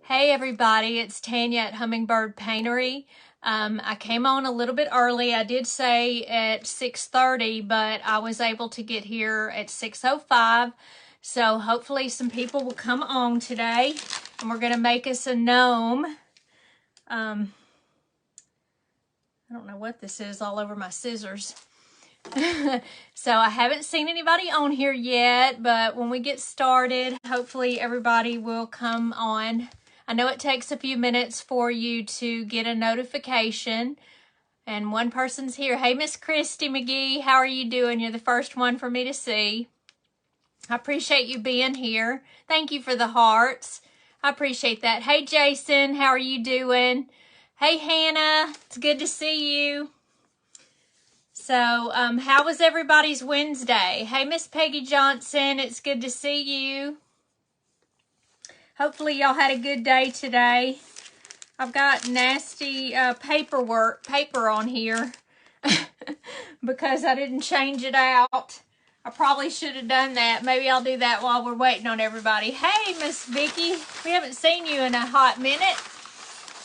Hey everybody, it's Tanya at Hummingbird Paintery. I came on a little bit early. I did say at 6:30, but I was able to get here at 6:05. So hopefully some people will come on today, and we're going to make us a gnome. I don't know what this is all over my scissors. So I haven't seen anybody on here yet, but when we get started, hopefully everybody will come on. I know it takes a few minutes for you to get a notification, and one person's here. Hey, Miss Christy McGee, how are you doing? You're the first one for me to see. I appreciate you being here. Thank you for the hearts. I appreciate that. Hey, Jason, how are you doing? Hey, Hannah, it's good to see you. So, how was everybody's Wednesday? Hey, Miss Peggy Johnson, it's good to see you. Hopefully y'all had a good day today. I've got nasty paper on here because I didn't change it out. I probably should have done that. Maybe I'll do that while we're waiting on everybody. Hey, Miss Vicky, we haven't seen you in a hot minute.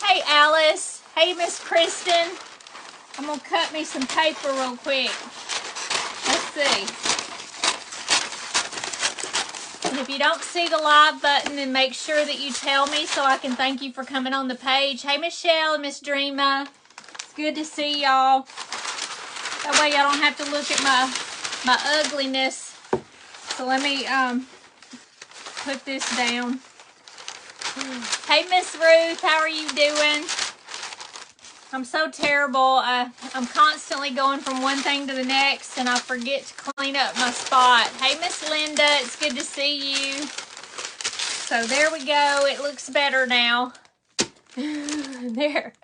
Hey, Alice. Hey, Miss Kristen. I'm going to cut me some paper real quick. Let's see. And if you don't see the live button, then make sure that you tell me so I can thank you for coming on the page. Hey, Michelle and Miss Dreama. It's good to see y'all. That way y'all don't have to look at my ugliness. So let me put this down. Hey, Miss Ruth, how are you doing? I'm so terrible. I'm constantly going from one thing to the next, and I forget to clean up my spot. Hey, Miss Linda, it's good to see you. So there we go. It looks better now. There.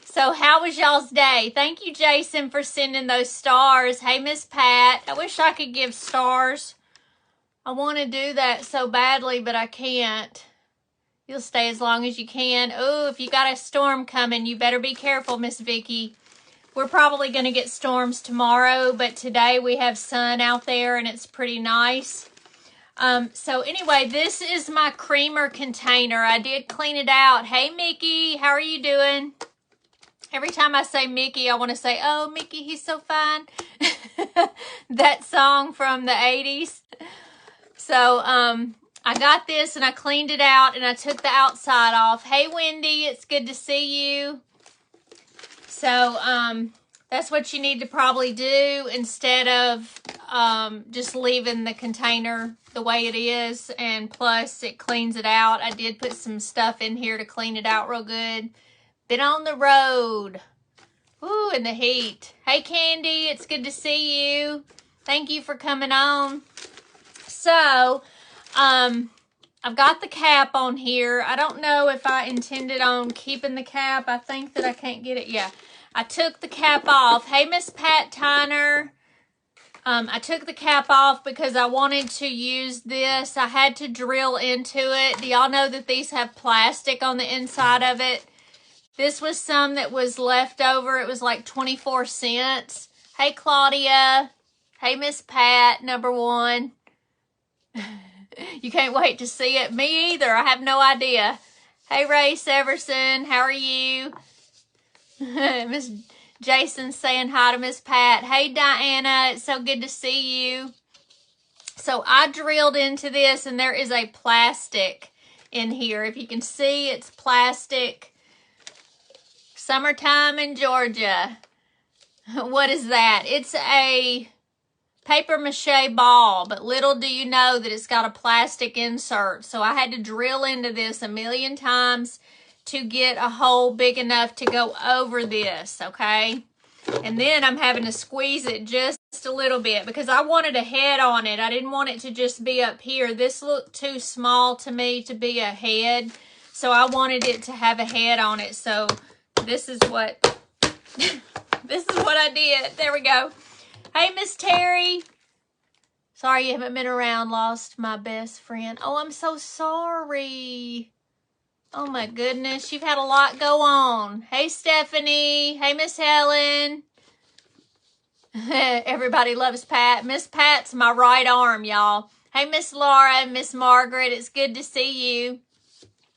So how was y'all's day? Thank you, Jason, for sending those stars. Hey, Miss Pat. I wish I could give stars. I want to do that so badly, but I can't. You'll stay as long as you can. Oh, if you got a storm coming, you better be careful, Miss Vicky. We're probably going to get storms tomorrow, but today we have sun out there and it's pretty nice. So anyway, this is my creamer container. I did clean it out. Hey, Mickey, how are you doing? Every time I say Mickey, I want to say, oh, Mickey, he's so fine. That song from the 80s. So, I got this and I cleaned it out and I took the outside off. Hey, Wendy, it's good to see you. So, that's what you need to probably do instead of just leaving the container the way it is. And plus, it cleans it out. I did put some stuff in here to clean it out real good. Been on the road. Ooh, in the heat. Hey, Candy, it's good to see you. Thank you for coming on. So, I've got the cap on here. I don't know if I intended on keeping the cap. I think that I can't get it. Yeah, I took the cap off. Hey, Miss Pat Tyner. I took the cap off because I wanted to use this. I had to drill into it. Do y'all know that these have plastic on the inside of it? This was some that was left over. It was like 24 cents. Hey, Claudia. Hey, Miss Pat, number one. You can't wait to see it. Me either. I have no idea. Hey, Ray Severson. How are you? Miss Jason saying hi to Miss Pat. Hey, Diana. It's so good to see you. So I drilled into this, and there is a plastic in here. If you can see, it's plastic. Summertime in Georgia. What is that? It's a paper mache ball, but little do you know that it's got a plastic insert. So I had to drill into this a million times to get a hole big enough to go over this, okay? And then I'm having to squeeze it just a little bit because I wanted a head on it. I didn't want it to just be up here. This looked too small to me to be a head, so I wanted it to have a head on it. So this is what this is what I did. There we go. Hey, Miss Terry. Sorry you haven't been around. Lost my best friend. Oh, I'm so sorry. Oh, my goodness. You've had a lot go on. Hey, Stephanie. Hey, Miss Helen. Everybody loves Pat. Miss Pat's my right arm, y'all. Hey, Miss Laura and Miss Margaret. It's good to see you.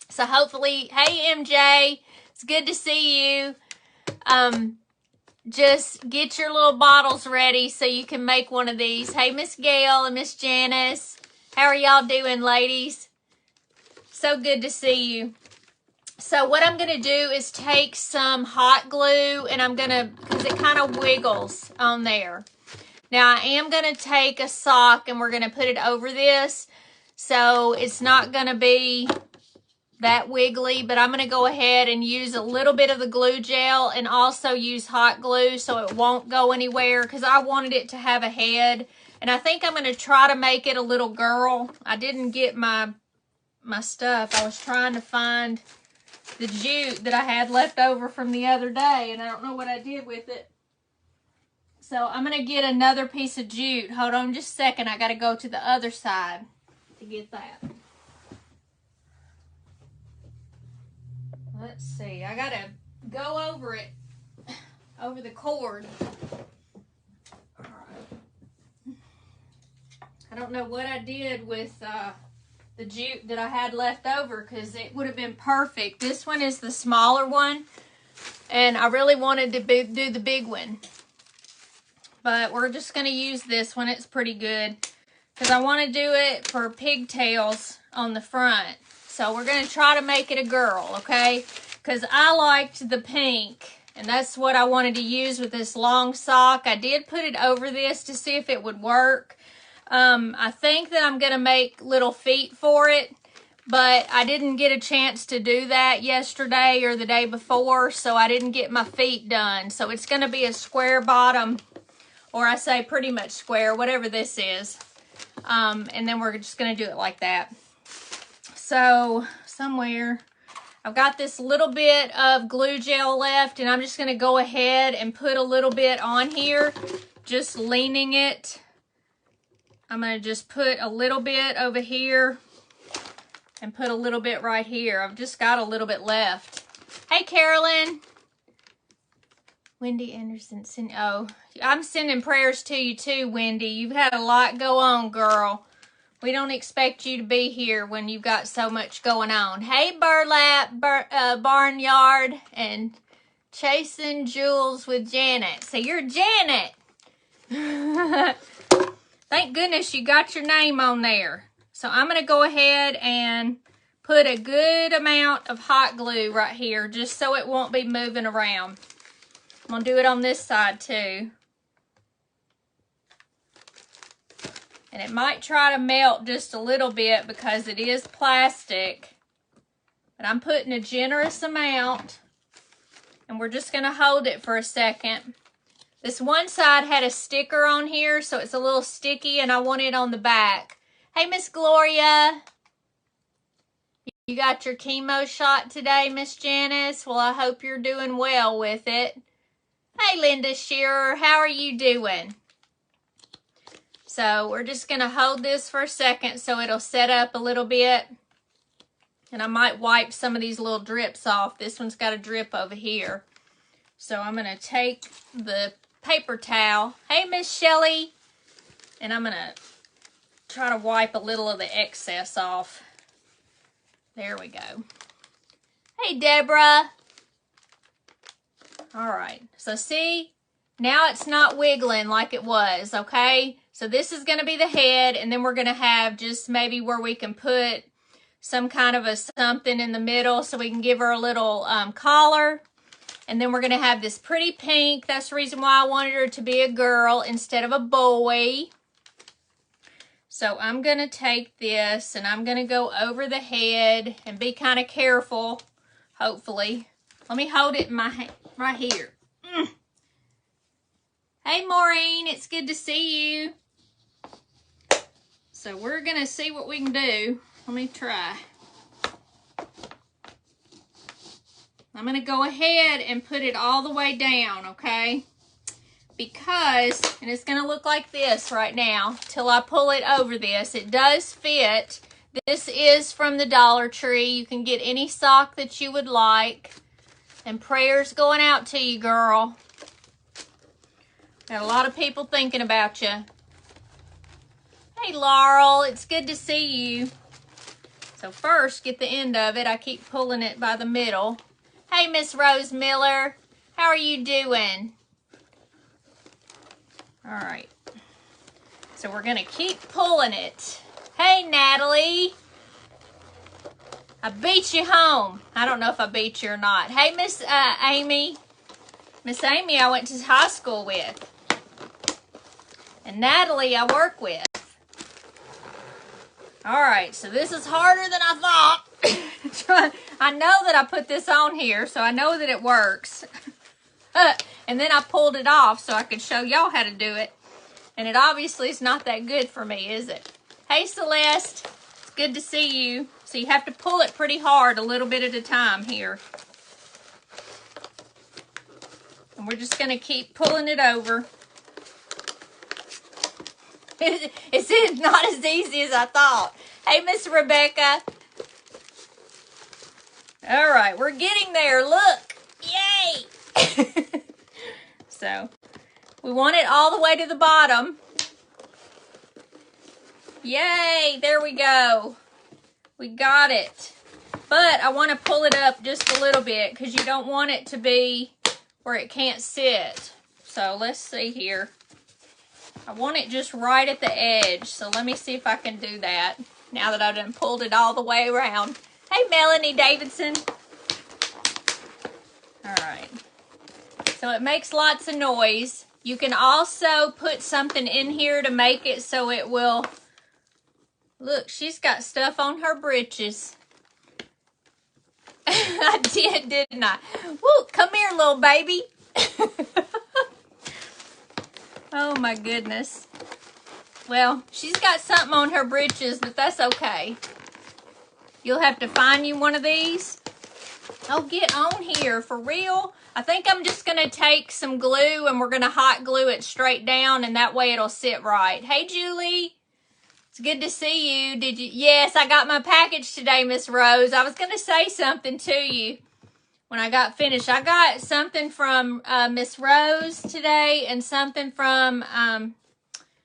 So hopefully, hey MJ, it's good to see you. Just get your little bottles ready so you can make one of these. Hey, Miss Gail and Miss Janice. How are y'all doing, ladies? So good to see you. So what I'm going to do is take some hot glue, and I'm going to, because it kind of wiggles on there. Now, I am going to take a sock, and we're going to put it over this, so it's not going to be that wiggly, but I'm going to go ahead and use a little bit of the glue gel and also use hot glue so it won't go anywhere, because I wanted it to have a head. And I think I'm going to try to make it a little girl. I didn't get my stuff. I was trying to find the jute that I had left over from the other day, and I don't know what I did with it. So I'm going to get another piece of jute. Hold on just a second. I got to go to the other side to get that. Let's see. I got to go over it, over the cord. All right. I don't know what I did with the jute that I had left over, because it would have been perfect. This one is the smaller one, and I really wanted to do the big one. But we're just going to use this one. It's pretty good, because I want to do it for pigtails on the front. So we're going to try to make it a girl, okay? Because I liked the pink, and that's what I wanted to use with this long sock. I did put it over this to see if it would work. I think that I'm going to make little feet for it, but I didn't get a chance to do that yesterday or the day before, so I didn't get my feet done. So it's going to be a square bottom, or I say pretty much square, whatever this is. And then we're just going to do it like that. So somewhere I've got this little bit of glue gel left, and I'm just going to go ahead and put a little bit on here, just leaning it. I'm going to just put a little bit over here and put a little bit right here. I've just got a little bit left. Hey, Carolyn. Wendy Anderson. Oh, I'm sending prayers to you too, Wendy. You've had a lot go on, girl. We don't expect you to be here when you've got so much going on. Hey, Burlap, Barnyard, and Chasing Jules with Janet. So you're Janet. Thank goodness you got your name on there. So I'm going to go ahead and put a good amount of hot glue right here, just so it won't be moving around. I'm going to do it on this side too. And it might try to melt just a little bit because it is plastic. But I'm putting a generous amount. And we're just going to hold it for a second. This one side had a sticker on here, so it's a little sticky, and I want it on the back. Hey, Miss Gloria. You got your chemo shot today, Miss Janice? Well, I hope you're doing well with it. Hey, Linda Shearer. How are you doing? So we're just going to hold this for a second so it'll set up a little bit. And I might wipe some of these little drips off. This one's got a drip over here. So I'm going to take the paper towel. Hey, Miss Shelley. And I'm going to try to wipe a little of the excess off. There we go. Hey, Deborah. All right. So see, now it's not wiggling like it was, okay? So this is going to be the head, and then we're going to have just maybe where we can put some kind of a something in the middle so we can give her a little collar. And then we're going to have this pretty pink. That's the reason why I wanted her to be a girl instead of a boy. So I'm going to take this and I'm going to go over the head and be kind of careful, hopefully. Let me hold it in my hand right here. Hey, Maureen, it's good to see you. So we're going to see what we can do. Let me try. I'm going to go ahead and put it all the way down, okay? Because, and it's going to look like this right now till I pull it over this. It does fit. This is from the Dollar Tree. You can get any sock that you would like. And prayers going out to you, girl. Got a lot of people thinking about you. Hey, Laurel, it's good to see you. So first, get the end of it. I keep pulling it by the middle. Hey, Miss Rose Miller. How are you doing? All right. So we're going to keep pulling it. Hey, Natalie. I beat you home. I don't know if I beat you or not. Hey, Miss Amy. Miss Amy I went to high school with. And Natalie I work with. All right, so this is harder than I thought. I know that I put this on here, so I know that it works. And then I pulled it off so I could show y'all how to do it. And it obviously is not that good for me, is it? Hey, Celeste. It's good to see you. So you have to pull it pretty hard a little bit at a time here. And we're just going to keep pulling it over. It's not as easy as I thought. Hey, Miss Rebecca. All right, we're getting there. Look. Yay. So, we want it all the way to the bottom. Yay, there we go. We got it. But I want to pull it up just a little bit because you don't want it to be where it can't sit. So, let's see here. I want it just right at the edge. So, let me see if I can do that now that I've done pulled it all the way around. Hey, Melanie Davidson. All right. So it makes lots of noise. You can also put something in here to make it so it will... Look, she's got stuff on her britches. I did, didn't I? Woo, come here, little baby. Oh, my goodness. Well, she's got something on her britches, but that's okay. You'll have to find you one of these. Oh, get on here, for real. I think I'm just going to take some glue and we're going to hot glue it straight down and that way it'll sit right. Hey, Julie. It's good to see you. Did you? Yes, I got my package today, Miss Rose. I was going to say something to you when I got finished. I got something from Miss Rose today and something from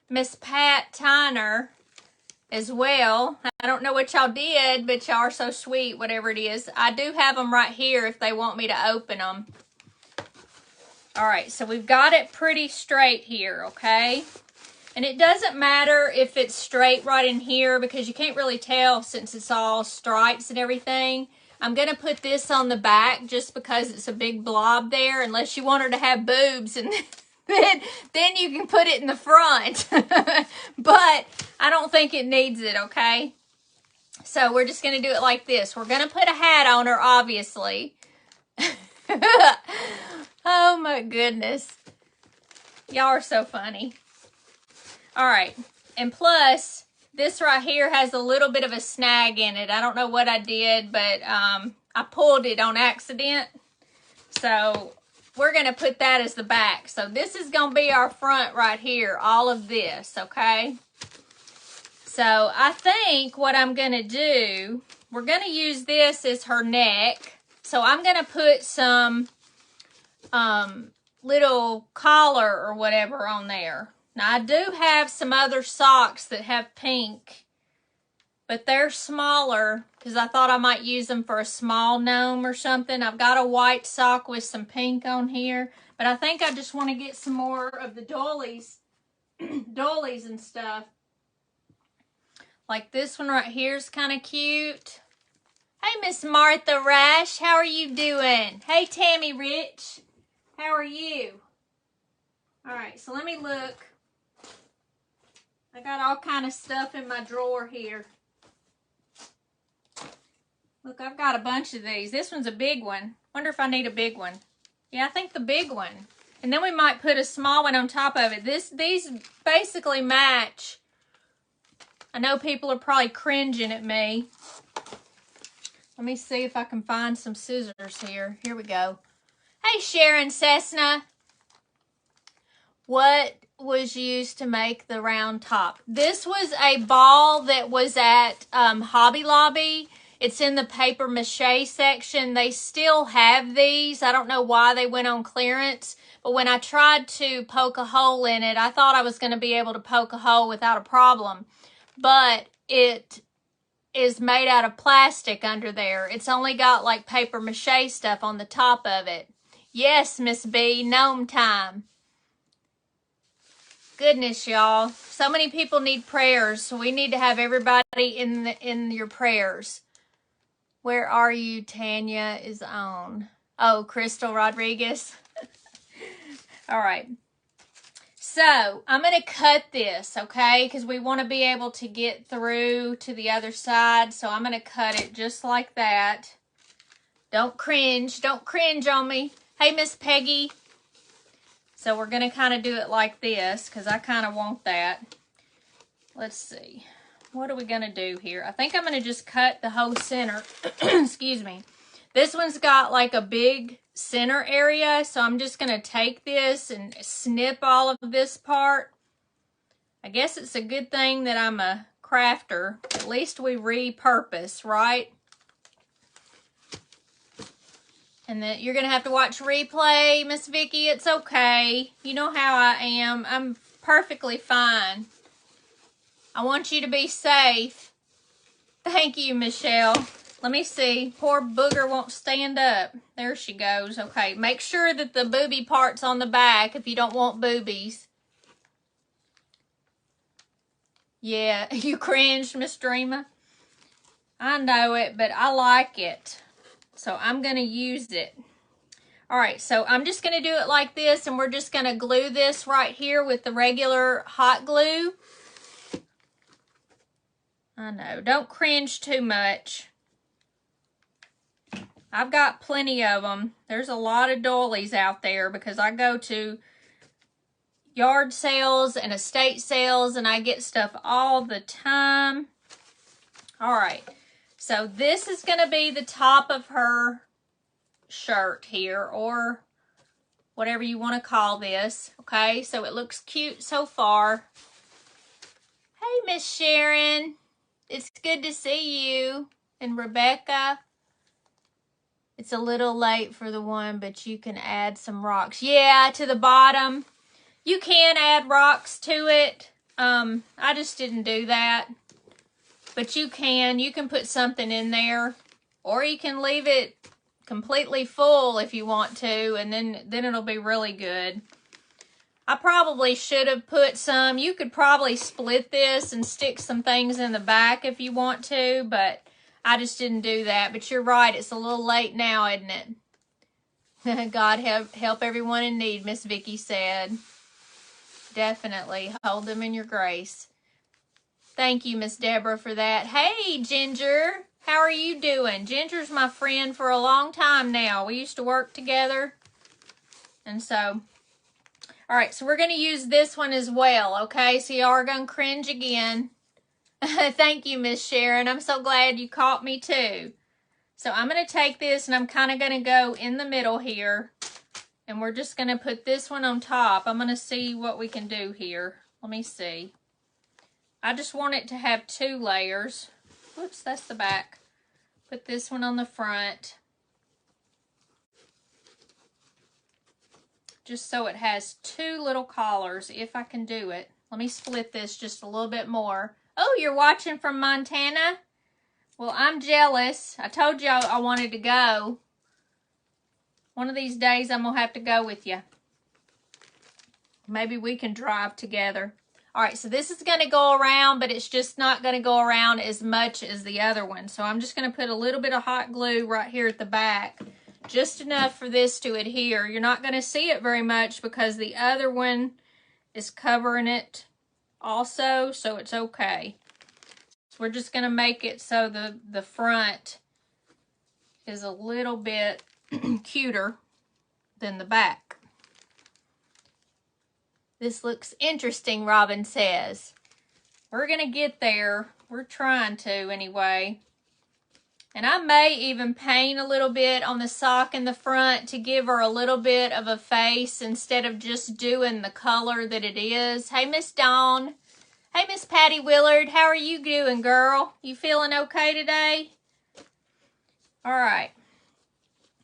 Miss Pat Tyner as well. I don't know what y'all did, but y'all are so sweet, whatever it is. I do have them right here if they want me to open them. All right, so we've got it pretty straight here, okay? And it doesn't matter if it's straight right in here because you can't really tell since it's all stripes and everything. I'm going to put this on the back just because it's a big blob there, unless you want her to have boobs, and then you can put it in the front. But I don't think it needs it, okay? So we're just going to do it like this. We're going to put a hat on her, obviously. Oh, my goodness. Y'all are so funny. All right. And plus, this right here has a little bit of a snag in it. I don't know what I did, but I pulled it on accident. So we're going to put that as the back. So this is going to be our front right here, all of this, okay? So I think what I'm going to do, we're going to use this as her neck. So I'm going to put some little collar or whatever on there. Now, I do have some other socks that have pink, but they're smaller because I thought I might use them for a small gnome or something. I've got a white sock with some pink on here, but I think I just want to get some more of the doilies, doilies and stuff. Like this one right here is kind of cute. Hey, Miss Martha Rash, how are you doing? Hey, Tammy Rich, how are you? All right, so let me look. I got all kind of stuff in my drawer here. Look, I've got a bunch of these. This one's a big one. Wonder if I need a big one. Yeah, I think the big one. And then we might put a small one on top of it. These basically match. I know people are probably cringing at me. Let me see if I can find some scissors here. Here we go. Hey, Sharon Cessna. What was used to make the round top? This was a ball that was at Hobby Lobby. It's in the paper mache section. They still have these. I don't know why they went on clearance, but when I tried to poke a hole in it, I thought I was going to be able to poke a hole without a problem, but it is made out of plastic under there. It's only got like paper mache stuff on the top of it. Yes, Miss B, gnome time. Goodness, y'all. So many people need prayers, so we need to have everybody in your prayers. Where are you? Tanya is on. Oh, Crystal Rodriguez. All right. So, I'm going to cut this, okay? Because we want to be able to get through to the other side. So, I'm going to cut it just like that. Don't cringe. Don't cringe on me. Hey, Miss Peggy. So, we're going to kind of do it like this because I kind of want that. Let's see. What are we going to do here? I think I'm going to just cut the whole center. Excuse me. This one's got like a big center area, so I'm just going to take this and snip all of this part. I guess it's a good thing that I'm a crafter. At least we repurpose, right? And then you're going to have to watch replay, Miss Vicky. It's okay. You know how I am. I'm perfectly fine. I want you to be safe. Thank you, Michelle. Let me see. Poor booger won't stand up. There she goes. Okay, make sure that the booby part's on the back if you don't want boobies. Yeah, you cringed, Miss Dreamer. I know it, but I like it. So I'm going to use it. All right, so I'm just going to do it like this, and we're just going to glue this right here with the regular hot glue. I know, don't cringe too much. I've got plenty of them. There's a lot of doilies out there because I go to yard sales and estate sales and I get stuff all the time. All right, so this is going to be the top of her shirt here, or whatever you want to call this. Okay, so it looks cute so far. Hey, Miss Sharon. It's good to see you. And Rebecca. It's a little late for the one, but you can add some rocks. Yeah, to the bottom. You can add rocks to it. I just didn't do that. But you can. You can put something in there. Or you can leave it completely full if you want to. And then it'll be really good. I probably should have put some. You could probably split this and stick some things in the back if you want to. But I just didn't do that. But you're right. It's a little late now, isn't it? God help everyone in need, Miss Vicky said. Definitely. Hold them in your grace. Thank you, Miss Deborah, for that. Hey, Ginger. How are you doing? Ginger's my friend for a long time now. We used to work together. And so, all right. So we're going to use this one as well, okay? So you are going to cringe again. Thank you, Miss Sharon. I'm so glad you caught me too. So I'm going to take this and I'm kind of going to go in the middle here. And we're just going to put this one on top. I'm going to see what we can do here. Let me see. I just want it to have 2 layers. Whoops, that's the back. Put this one on the front. Just so it has 2 little collars, if I can do it. Let me split this just a little bit more. Oh, you're watching from Montana? Well, I'm jealous. I told y'all I wanted to go. One of these days, I'm going to have to go with you. Maybe we can drive together. All right, so this is going to go around, but it's just not going to go around as much as the other one. So I'm just going to put a little bit of hot glue right here at the back. Just enough for this to adhere. You're not going to see it very much because the other one is covering it also, so it's okay. So we're just going to make it so the front is a little bit cuter than the back. This looks interesting, Robin says. We're going to get there. We're trying to anyway. And I may even paint a little bit on the sock in the front to give her a little bit of a face instead of just doing the color that it is. Hey, Miss Dawn. Hey, Miss Patty Willard. How are you doing, girl? You feeling okay today? All right.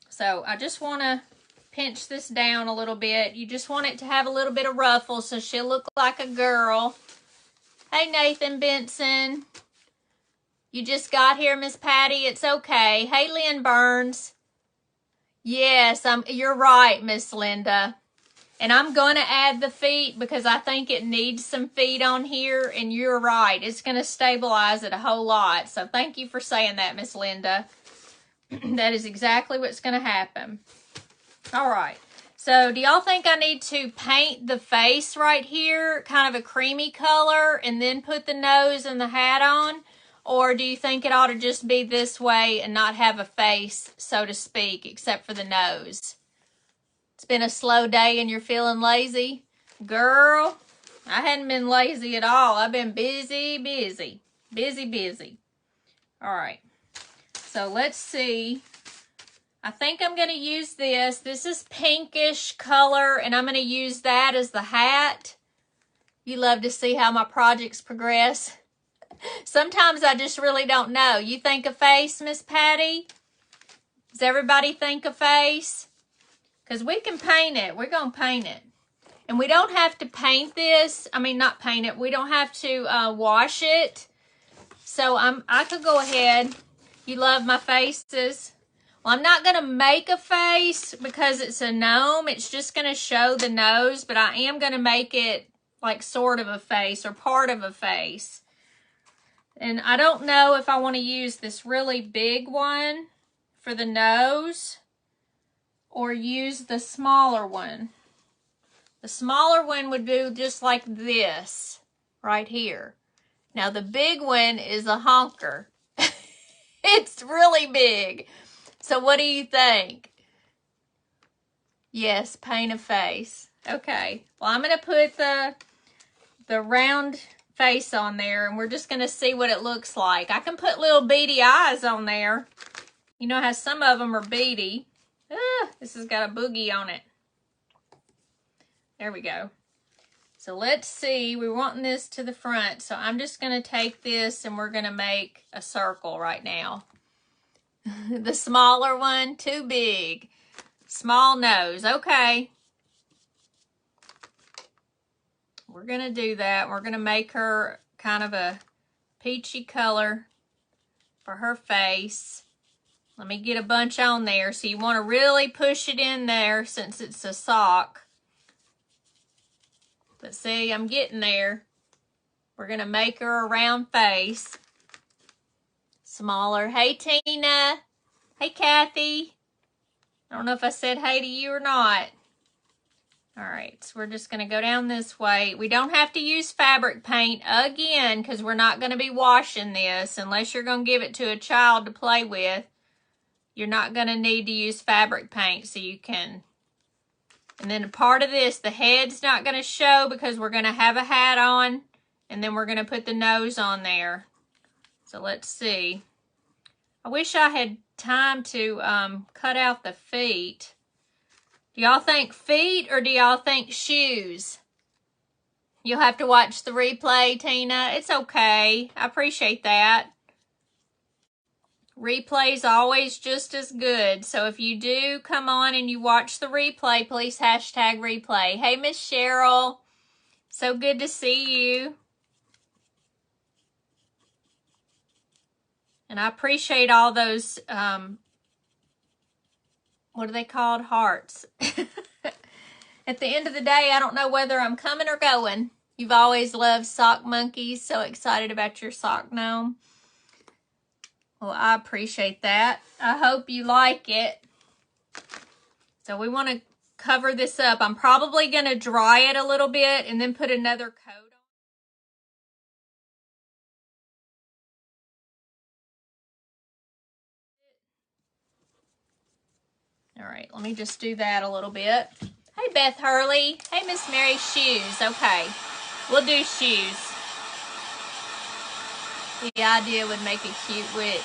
So I just want to pinch this down a little bit. You just want it to have a little bit of ruffle so she'll look like a girl. Hey, Nathan Benson. You just got here, Miss Patty. It's okay. Hey, Lynn Burns. Yes, you're right, Miss Linda. And I'm going to add the feet because I think it needs some feet on here. And you're right. It's going to stabilize it a whole lot. So thank you for saying that, Miss Linda. That is exactly what's going to happen. All right. So do y'all think I need to paint the face right here, kind of a creamy color, and then put the nose and the hat on? Or do you think it ought to just be this way and not have a face, so to speak, except for the nose? It's been a slow day and you're feeling lazy? Girl, I hadn't been lazy at all. I've been busy. All right. So let's see. I think I'm going to use this. This is pinkish color, and I'm going to use that as the hat. You love to see how my projects progress. Sometimes I just really don't know. You think a face, Miss Patty? Does everybody think a face? Because we can paint it. We're going to paint it. And we don't have to paint this. I mean, not paint it. We don't have to wash it. So I could go ahead. You love my faces. Well, I'm not going to make a face because it's a gnome. It's just going to show the nose. But I am going to make it like sort of a face or part of a face. And I don't know if I want to use this really big one for the nose or use the smaller one. The smaller one would do just like this right here. Now the big one is a honker. It's really big. So what do you think? Yes, paint a face. Okay. Well, I'm going to put the round face on there, and we're just going to see what it looks like. I can put little beady eyes on there. You know how some of them are beady. This has got a boogie on it. There we go. So let's see. We're wanting this to the front, so I'm just going to take this and we're going to make a circle right now. The smaller one, too big. Small nose. Okay. We're going to do that. We're going to make her kind of a peachy color for her face. Let me get a bunch on there. So you want to really push it in there since it's a sock. But see, I'm getting there. We're going to make her a round face. Smaller. Hey, Tina. Hey, Kathy. I don't know if I said hey to you or not. All right, so we're just going to go down this way. We don't have to use fabric paint again because we're not going to be washing this unless you're going to give it to a child to play with. You're not going to need to use fabric paint so you can. And then a part of this, the head's not going to show because we're going to have a hat on. And then we're going to put the nose on there. So let's see. I wish I had time to cut out the feet. Do y'all think feet or do y'all think shoes? You'll have to watch the replay, Tina. It's okay. I appreciate that. Replay's always just as good. So if you do come on and you watch the replay, please hashtag replay. Hey, Miss Cheryl. So good to see you. And I appreciate all those, what are they called? Hearts. At the end of the day, I don't know whether I'm coming or going. You've always loved sock monkeys. So excited about your sock gnome. Well, I appreciate that. I hope you like it. So we want to cover this up. I'm probably going to dry it a little bit and then put another coat on. All right, let me just do that a little bit. Hey, Beth Hurley. Hey, Miss Mary. Shoes. Okay, we'll do shoes. The idea would make a cute witch.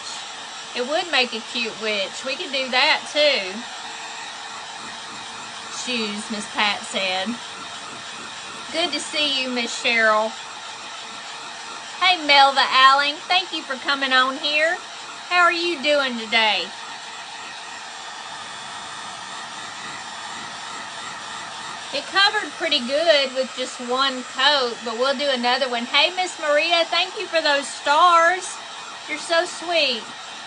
It would make a cute witch. We could do that too. Shoes, Miss Pat said. Good to see you, Miss Cheryl. Hey, Melva Alling. Thank you for coming on here. How are you doing today? It covered pretty good with just one coat, but we'll do another one. Hey, Miss Maria, thank you for those stars. You're so sweet.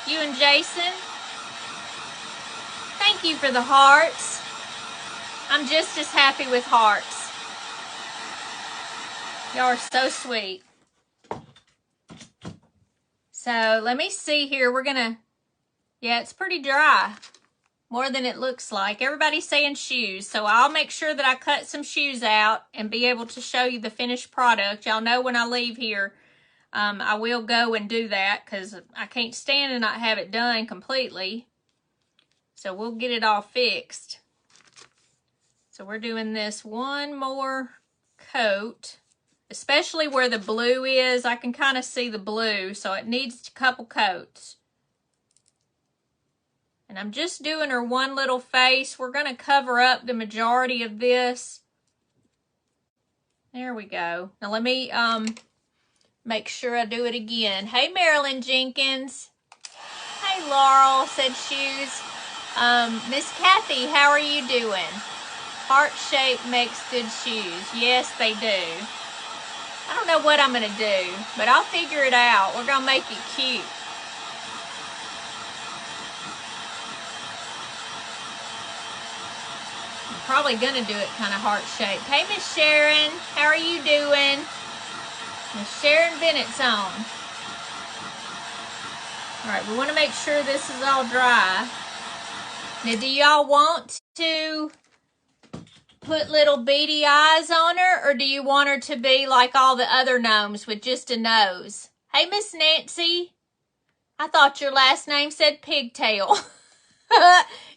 You and Jason. Thank you for the hearts. I'm just as happy with hearts. Y'all are so sweet. So let me see here. We're gonna, yeah, it's pretty dry. More than it looks like. Everybody's saying shoes. So I'll make sure that I cut some shoes out and be able to show you the finished product. Y'all know when I leave here, I will go and do that because I can't stand and not have it done completely. So we'll get it all fixed. So we're doing this one more coat, especially where the blue is. I can kind of see the blue, so it needs a couple coats. And I'm just doing her one little face. We're going to cover up the majority of this. There we go. Now let me make sure I do it again. Hey, Marilyn Jenkins. Hey, Laurel said shoes. Miss Kathy, how are you doing? Heart shape makes good shoes. Yes, they do. I don't know what I'm going to do, but I'll figure it out. We're going to make it cute. I'm probably going to do it kind of heart shape. Hey, Miss Sharon, how are you doing? Miss Sharon Bennett's on. All right, we want to make sure this is all dry. Now, do y'all want to put little beady eyes on her, or do you want her to be like all the other gnomes with just a nose? Hey, Miss Nancy. I thought your last name said Pigtail.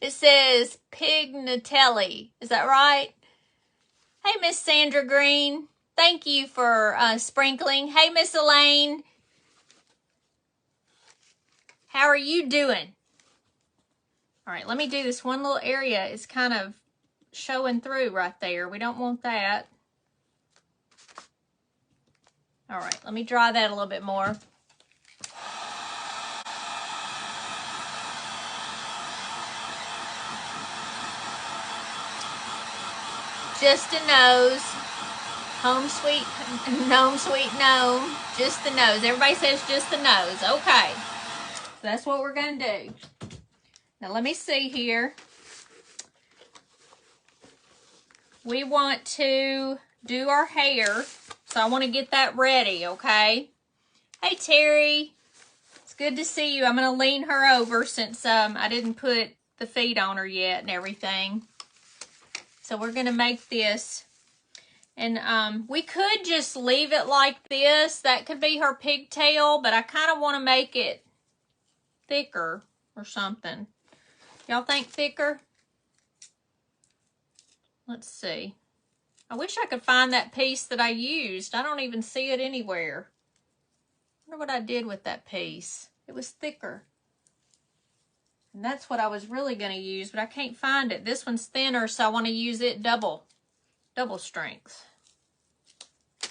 It says Pignatelli. Is that right? Hey, Miss Sandra Green. Thank you for sprinkling. Hey, Miss Elaine. How are you doing? All right, let me do this one little area. It's kind of showing through right there. We don't want that. All right, let me dry that a little bit more. Just a nose. Home sweet gnome, sweet gnome. Just the nose. Everybody says just the nose. Okay. So that's what we're going to do. Now let me see here. We want to do our hair. So I want to get that ready, okay? Hey, Terry. It's good to see you. I'm going to lean her over since I didn't put the feet on her yet and everything. So we're going to make this. And we could just leave it like this. That could be her pigtail, but I kind of want to make it thicker or something. Y'all think thicker? Let's see. I wish I could find that piece that I used. I don't even see it anywhere. I wonder what I did with that piece. It was thicker. And that's what I was really going to use, but I can't find it. This one's thinner, so I want to use it double strength. So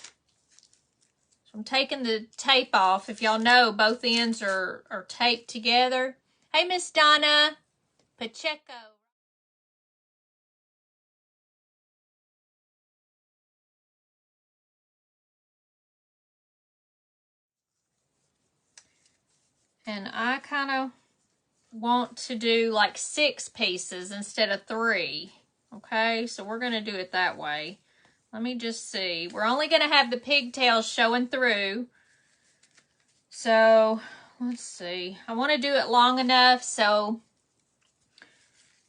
I'm taking the tape off. If y'all know, both ends are taped together. Hey, Miss Donna Pacheco. And I kind of want to do like 6 pieces instead of 3. Okay, so we're going to do it that way. Let me just see. We're only going to have the pigtails showing through. So, let's see. I want to do it long enough so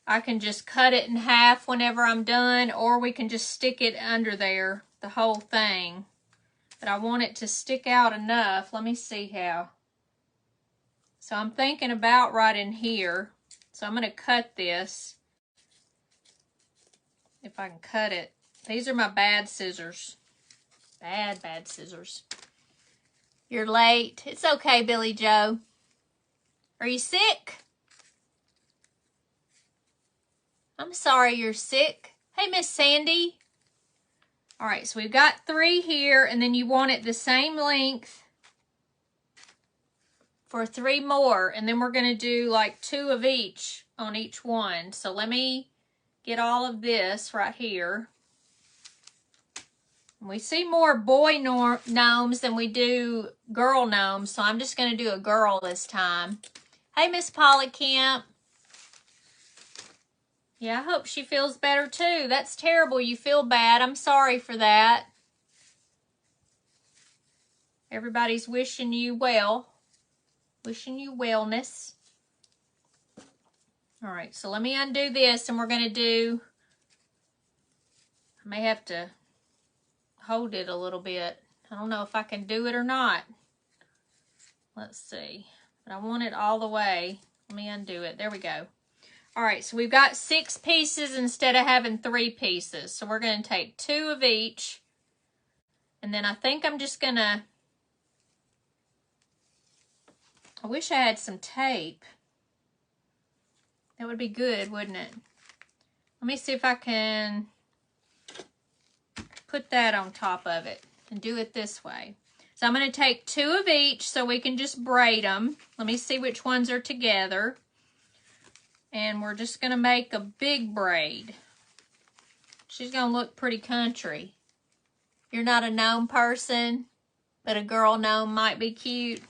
I can just cut it in half whenever I'm done, or we can just stick it under there, the whole thing. But I want it to stick out enough. Let me see how. So I'm thinking about right in here. So I'm going to cut this. If I can cut it. These are my bad scissors. Bad scissors. You're late. It's okay, Billy Joe. Are you sick? I'm sorry you're sick. Hey, Miss Sandy. All right, so we've got 3 here, and then you want it the same length for 3 more, and then we're going to do like 2 of each on each one. So let me get all of this right here. We see more boy gnomes than we do girl gnomes, so I'm just going to do a girl this time. Hey, Miss Polly Kemp. Yeah, I hope she feels better too. That's terrible. You feel bad. I'm sorry for that. Everybody's wishing you well. Wishing you wellness. All right, so let me undo this, and we're going to do... I may have to hold it a little bit. I don't know if I can do it or not. Let's see. But I want it all the way. Let me undo it. There we go. All right, so we've got 6 pieces instead of having 3 pieces. So we're going to take 2 of each. And then I think I'm just going to... I wish I had some tape. That would be good, wouldn't it? Let me see if I can put that on top of it and do it this way. So I'm going to take 2 of each so we can just braid them. Let me see which ones are together. And we're just going to make a big braid. She's going to look pretty country. You're not a gnome person, but a girl gnome might be cute.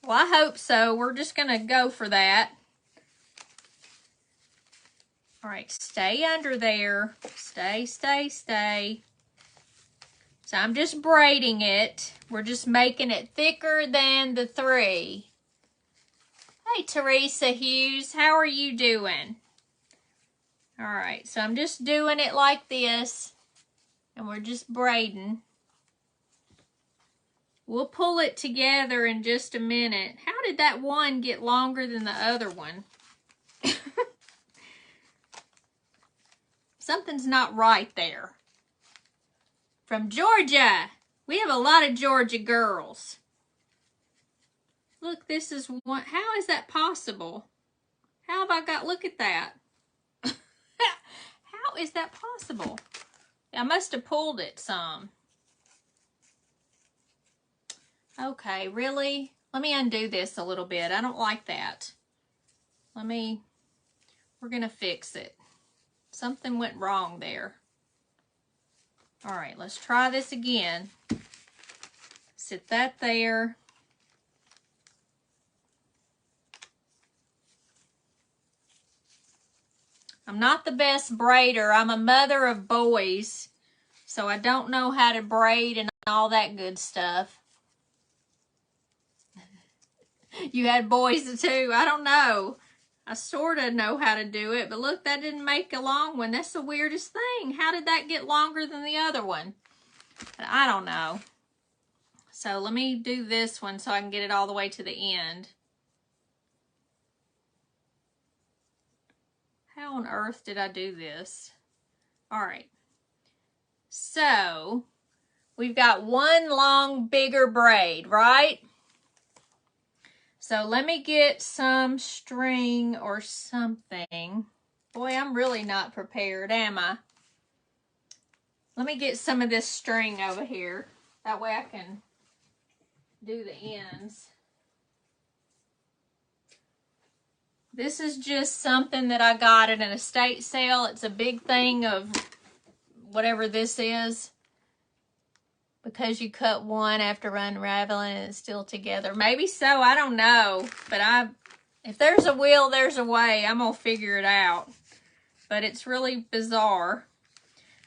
Well, I hope so. We're just going to go for that. All right, stay under there. Stay, stay, stay. So I'm just braiding it. We're just making it thicker than the 3. Hey, Teresa Hughes, how are you doing? All right, so I'm just doing it like this, and we're just braiding. We'll pull it together in just a minute. How did that one get longer than the other one? Something's not right there. From Georgia. We have a lot of Georgia girls. Look, this is one. How is that possible? How have I got, look at that. How is that possible? I must have pulled it some. Okay, really? Let me undo this a little bit. I don't like that. We're gonna fix it. Something went wrong there. All right, let's try this again. Sit that there. I'm not the best braider. I'm a mother of boys, so I don't know how to braid and all that good stuff. You had boys too. I don't know. I sort of know how to do it, but look, that didn't make a long one. That's the weirdest thing. How did that get longer than the other one? I don't know. So let me do this one so I can get it all the way to the end. How on earth did I do this? All right. So we've got one long, bigger braid, right? So let me get some string or something. Boy, I'm really not prepared, am I? Let me get some of this string over here. That way I can do the ends. This is just something that I got at an estate sale. It's a big thing of whatever this is. Because you cut one after unraveling and it's still together. Maybe so, I don't know. But if there's a will, there's a way. I'm going to figure it out. But it's really bizarre.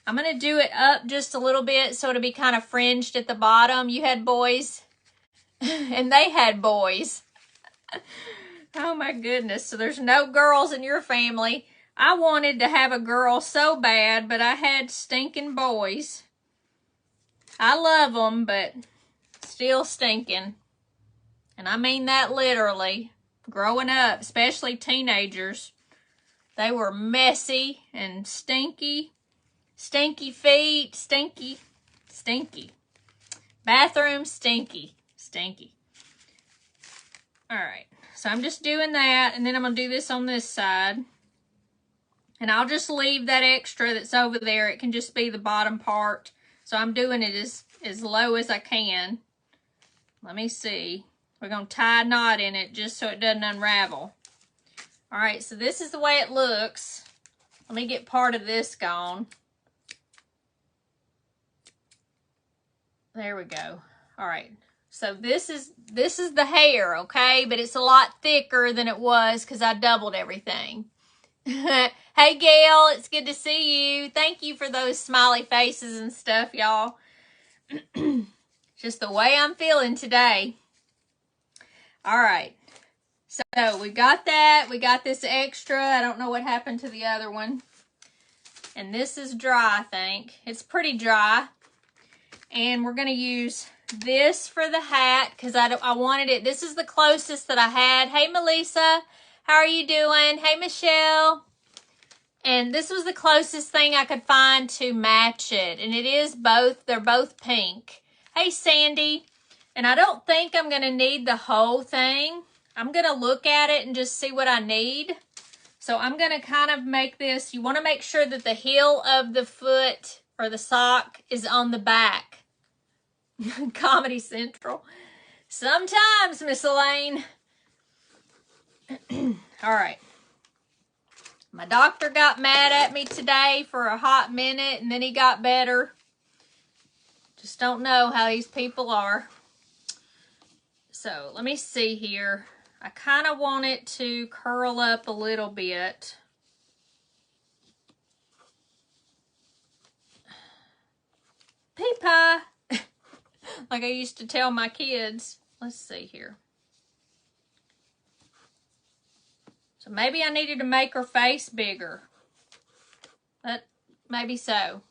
I'm going to do it up just a little bit so it'll be kind of fringed at the bottom. You had boys. And they had boys. Oh my goodness. So there's no girls in your family. I wanted to have a girl so bad, but I had stinking boys. I love them, but still stinking. And I mean that literally. Growing up, especially teenagers, they were messy and stinky. Stinky feet, stinky. Bathroom, stinky. All right, so I'm just doing that, and then I'm going to do this on this side. And I'll just leave that extra that's over there. It can just be the bottom part. So I'm doing it as low as I can. Let me see. We're going to tie a knot in it just so it doesn't unravel. All right, so this is the way it looks. Let me get part of this gone. There we go. All right. So this is the hair, okay? But it's a lot thicker than it was because I doubled everything. Hey, Gail, it's good to see you. Thank you for those smiley faces and stuff, y'all. Just the way I'm feeling today. All right. So we got that. We got this extra. I don't know what happened to the other one. And this is dry, I think. It's pretty dry. And we're going to use this for the hat because I wanted it. This is the closest that I had. Hey, Melissa. How are you doing? Hey, Michelle. And this was the closest thing I could find to match it. And it is both. They're both pink. Hey, Sandy. And I don't think I'm going to need the whole thing. I'm going to look at it and just see what I need. So I'm going to kind of make this. You want to make sure that the heel of the foot or the sock is on the back. Comedy Central. Sometimes, Miss Elaine. All right. My doctor got mad at me today for a hot minute, and then he got better. Just don't know how these people are. So, let me see here. I kind of want it to curl up a little bit. Pee-pie. Like I used to tell my kids. Let's see here. So maybe I needed to make her face bigger. But maybe so.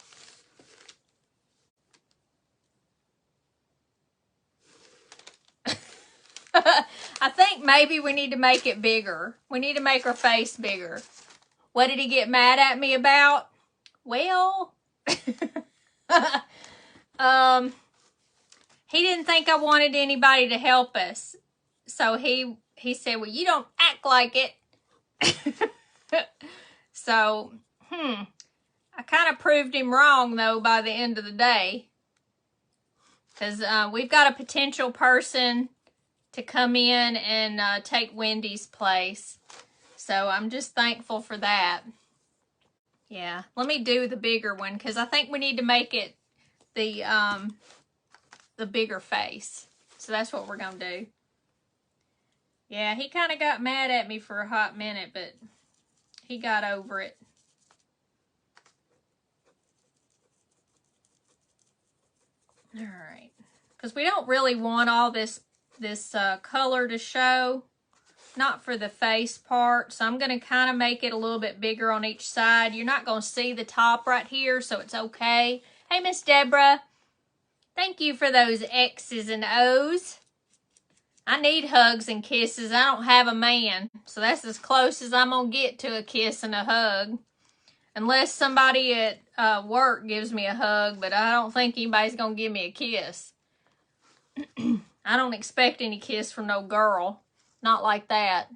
I think maybe we need to make it bigger. We need to make her face bigger. What did he get mad at me about? Well, he didn't think I wanted anybody to help us. So he said, well, you don't act like it. So, I kind of proved him wrong, though, by the end of the day. Because we've got a potential person to come in and take Wendy's place. So, I'm just thankful for that. Yeah, let me do the bigger one, because I think we need to make it the bigger face. So, that's what we're going to do. Yeah, he kind of got mad at me for a hot minute, but he got over it. All right. Because we don't really want all this color to show. Not for the face part. So I'm going to kind of make it a little bit bigger on each side. You're not going to see the top right here, so it's okay. Hey, Miss Deborah. Thank you for those X's and O's. I need hugs and kisses. I don't have a man. So that's as close as I'm going to get to a kiss and a hug. Unless somebody at work gives me a hug. But I don't think anybody's going to give me a kiss. I don't expect any kiss from no girl. Not like that.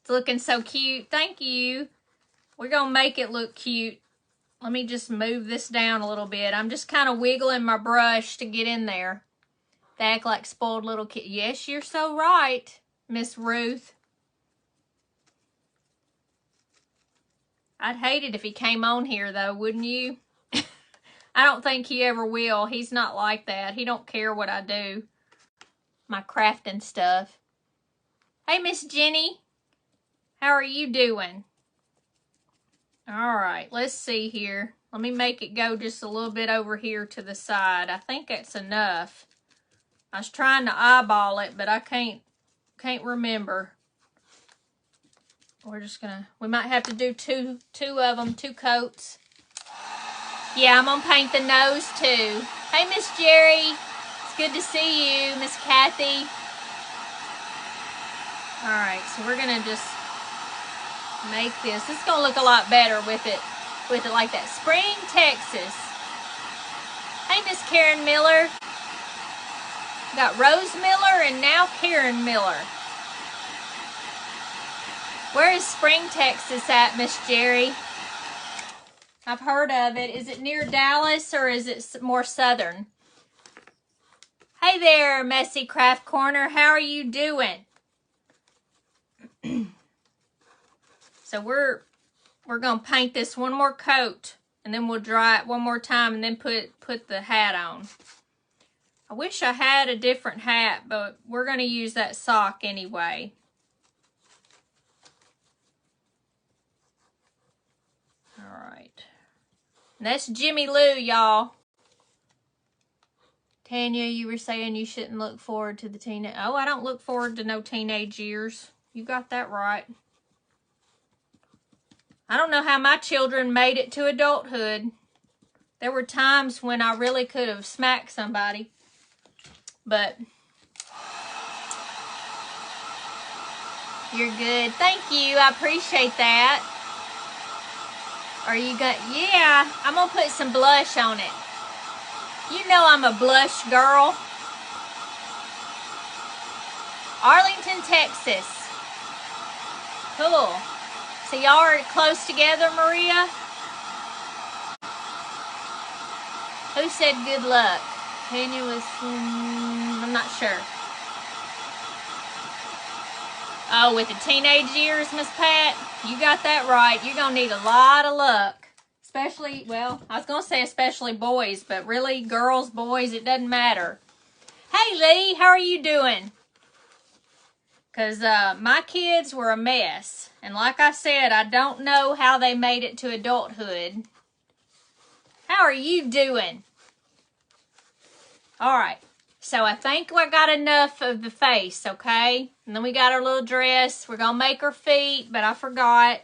It's looking so cute. Thank you. We're going to make it look cute. Let me just move this down a little bit. I'm just kind of wiggling my brush to get in there. They act like spoiled little kids. Yes, you're so right, Miss Ruth. I'd hate it if he came on here, though, wouldn't you? I don't think he ever will. He's not like that. He don't care what I do. My crafting stuff. Hey, Miss Jenny. How are you doing? All right, let's see here. Let me make it go just a little bit over here to the side. I think that's enough. I was trying to eyeball it, but I can't remember. We're just gonna, we might have to do two of them, 2 coats. Yeah, I'm gonna paint the nose too. Hey, Miss Jerry. It's good to see you, Miss Kathy. All right, so we're gonna just make this. It's gonna look a lot better with it like that. Spring, Texas. Hey, Miss Karen Miller. Got Rose Miller and now Karen Miller. Where is Spring, Texas at, Miss Jerry? I've heard of it. Is it near Dallas or is it more southern? Hey there, Messy Craft Corner. How are you doing? So we're going to paint this one more coat and then we'll dry it one more time and then put the hat on. I wish I had a different hat, but we're going to use that sock anyway. All right. And that's Jimmy Lou, y'all. Tanya, you were saying you shouldn't look forward to the teenage... Oh, I don't look forward to no teenage years. You got that right. I don't know how my children made it to adulthood. There were times when I really could have smacked somebody. But you're good. Thank you. I appreciate that. Are you going to... Yeah, I'm going to put some blush on it. You know I'm a blush girl. Arlington, Texas. Cool. So y'all are close together, Maria? Who said good luck? Tanya was... I'm not sure. Oh, with the teenage years, Miss Pat? You got that right. You're going to need a lot of luck. Especially, well, I was going to say especially boys, but really, girls, boys, it doesn't matter. Hey, Lee, how are you doing? Because my kids were a mess. And like I said, I don't know how they made it to adulthood. How are you doing? All right. So I think I got enough of the face, okay? And then we got our little dress. We're going to make her feet, but I forgot.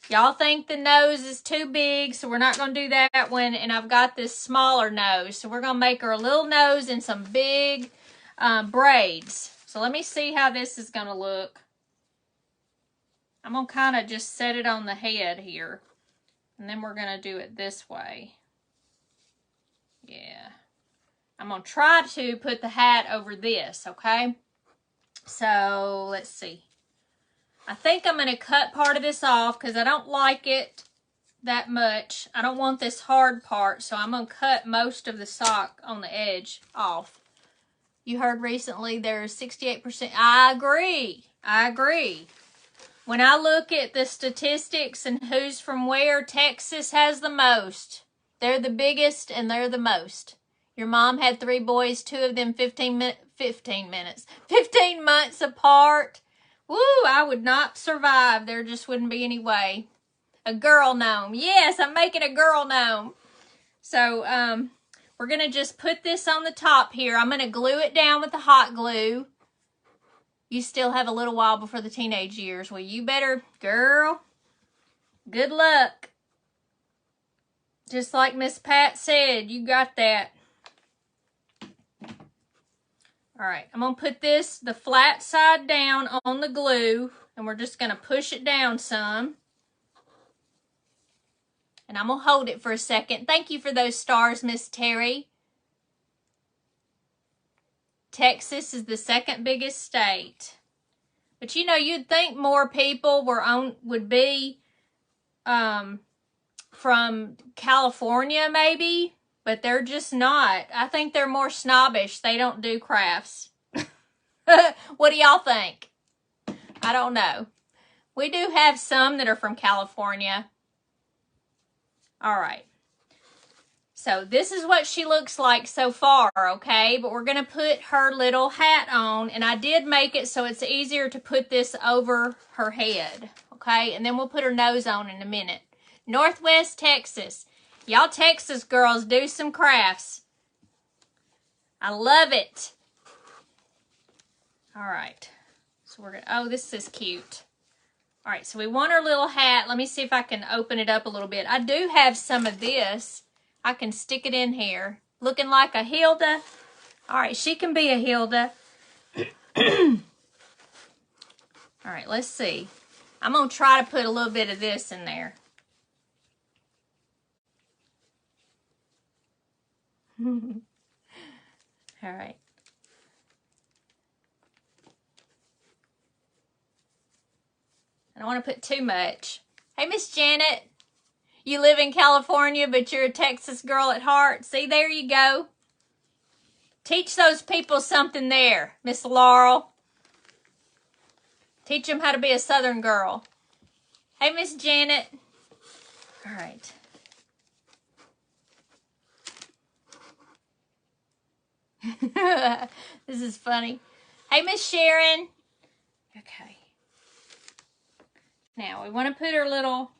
Y'all think the nose is too big, so we're not going to do that one. And I've got this smaller nose. So we're going to make her a little nose and some big braids. So let me see how this is going to look. I'm going to kind of just set it on the head here. And then we're going to do it this way. Yeah. I'm going to try to put the hat over this, okay? So, let's see. I think I'm going to cut part of this off because I don't like it that much. I don't want this hard part, so I'm going to cut most of the sock on the edge off. You heard recently there's 68%. I agree. I agree. When I look at the statistics and who's from where, Texas has the most. They're the biggest and they're the most. Your mom had 3 boys, 2 of them 15 months apart. Woo, I would not survive. There just wouldn't be any way. A girl gnome. Yes, I'm making a girl gnome. So, we're going to just put this on the top here. I'm going to glue it down with the hot glue. You still have a little while before the teenage years. Well, you better, girl, good luck. Just like Miss Pat said, you got that. All right, I'm going to put this, the flat side down on the glue, and we're just going to push it down some. And I'm going to hold it for a second. Thank you for those stars, Miss Terry. Texas is the second biggest state. But you know, you'd think more people would be from California maybe, but they're just not. I think they're more snobbish. They don't do crafts. What do y'all think? I don't know. We do have some that are from California. All right. So this is what she looks like so far, okay? But we're going to put her little hat on, and I did make it so it's easier to put this over her head, okay? And then we'll put her nose on in a minute. Northwest Texas. Y'all Texas girls do some crafts. I love it. All right. So we're going to, oh, this is cute. All right, so we want our little hat. Let me see if I can open it up a little bit. I do have some of this. I can stick it in here. Looking like a Hilda. All right, she can be a Hilda. All right, let's see. I'm going to try to put a little bit of this in there. All right. I don't want to put too much. Hey, Miss Janet. You live in California, but you're a Texas girl at heart. See, there you go. Teach those people something there, Miss Laurel. Teach them how to be a Southern girl. Hey, Miss Janet. All right. This is funny. Hey, Miss Sharon. Okay. Now, we want to put her little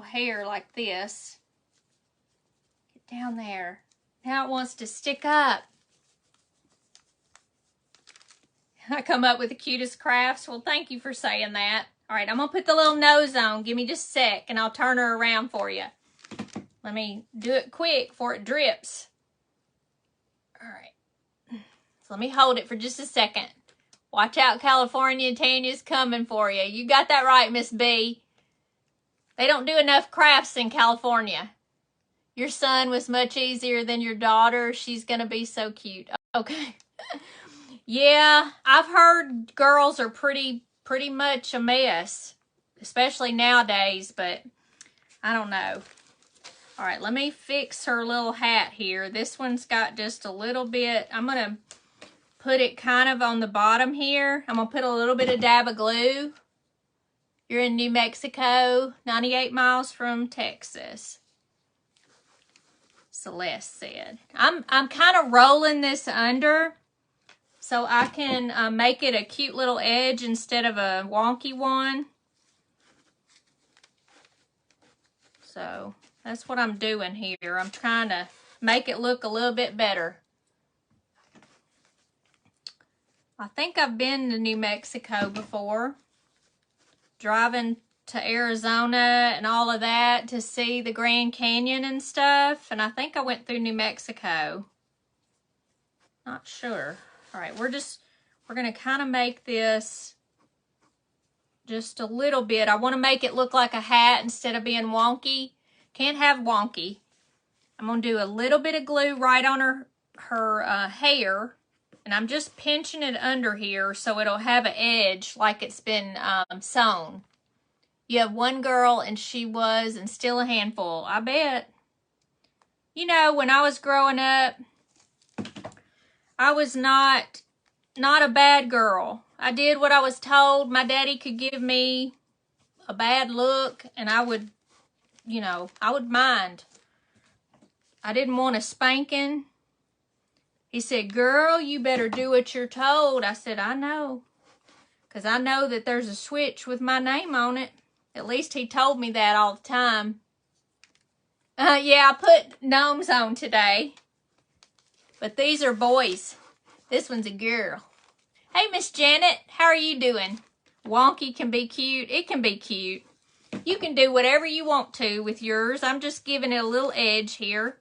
hair like this. Get down there. Now it wants to stick up. I come up with the cutest crafts. Well, thank you for saying that. All right, I'm going to put the little nose on. Give me just a sec, and I'll turn her around for you. Let me do it quick before it drips. All right. So let me hold it for just a second. Watch out, California. Tanya's coming for you. You got that right, Miss B. They don't do enough crafts in California. Your son was much easier than your daughter. She's going to be so cute. Okay. Yeah, I've heard girls are pretty much a mess, especially nowadays, but I don't know. All right, let me fix her little hat here. This one's got just a little bit. I'm going to put it kind of on the bottom here. I'm going to put a little bit of dab of glue. You're in New Mexico, 98 miles from Texas. Celeste said. I'm kind of rolling this under so I can make it a cute little edge instead of a wonky one. So that's what I'm doing here. I'm trying to make it look a little bit better. I think I've been to New Mexico before, driving to Arizona and all of that to see the Grand Canyon and stuff. And I think I went through New Mexico. Not sure. All right, we're going to kind of make this just a little bit. I want to make it look like a hat instead of being wonky. Can't have wonky. I'm going to do a little bit of glue right on her hair. And I'm just pinching it under here so it'll have an edge like it's been sewn. You have one girl and she was and still a handful. I bet. You know, when I was growing up, I was not a bad girl. I did what I was told. My daddy could give me a bad look and I would, you know, I would mind. I didn't want a spanking. He said, girl, you better do what you're told. I said, I know. Because I know that there's a switch with my name on it. At least he told me that all the time. Yeah, I put gnomes on today. But these are boys. This one's a girl. Hey, Miss Janet, how are you doing? Wonky can be cute. It can be cute. You can do whatever you want to with yours. I'm just giving it a little edge here.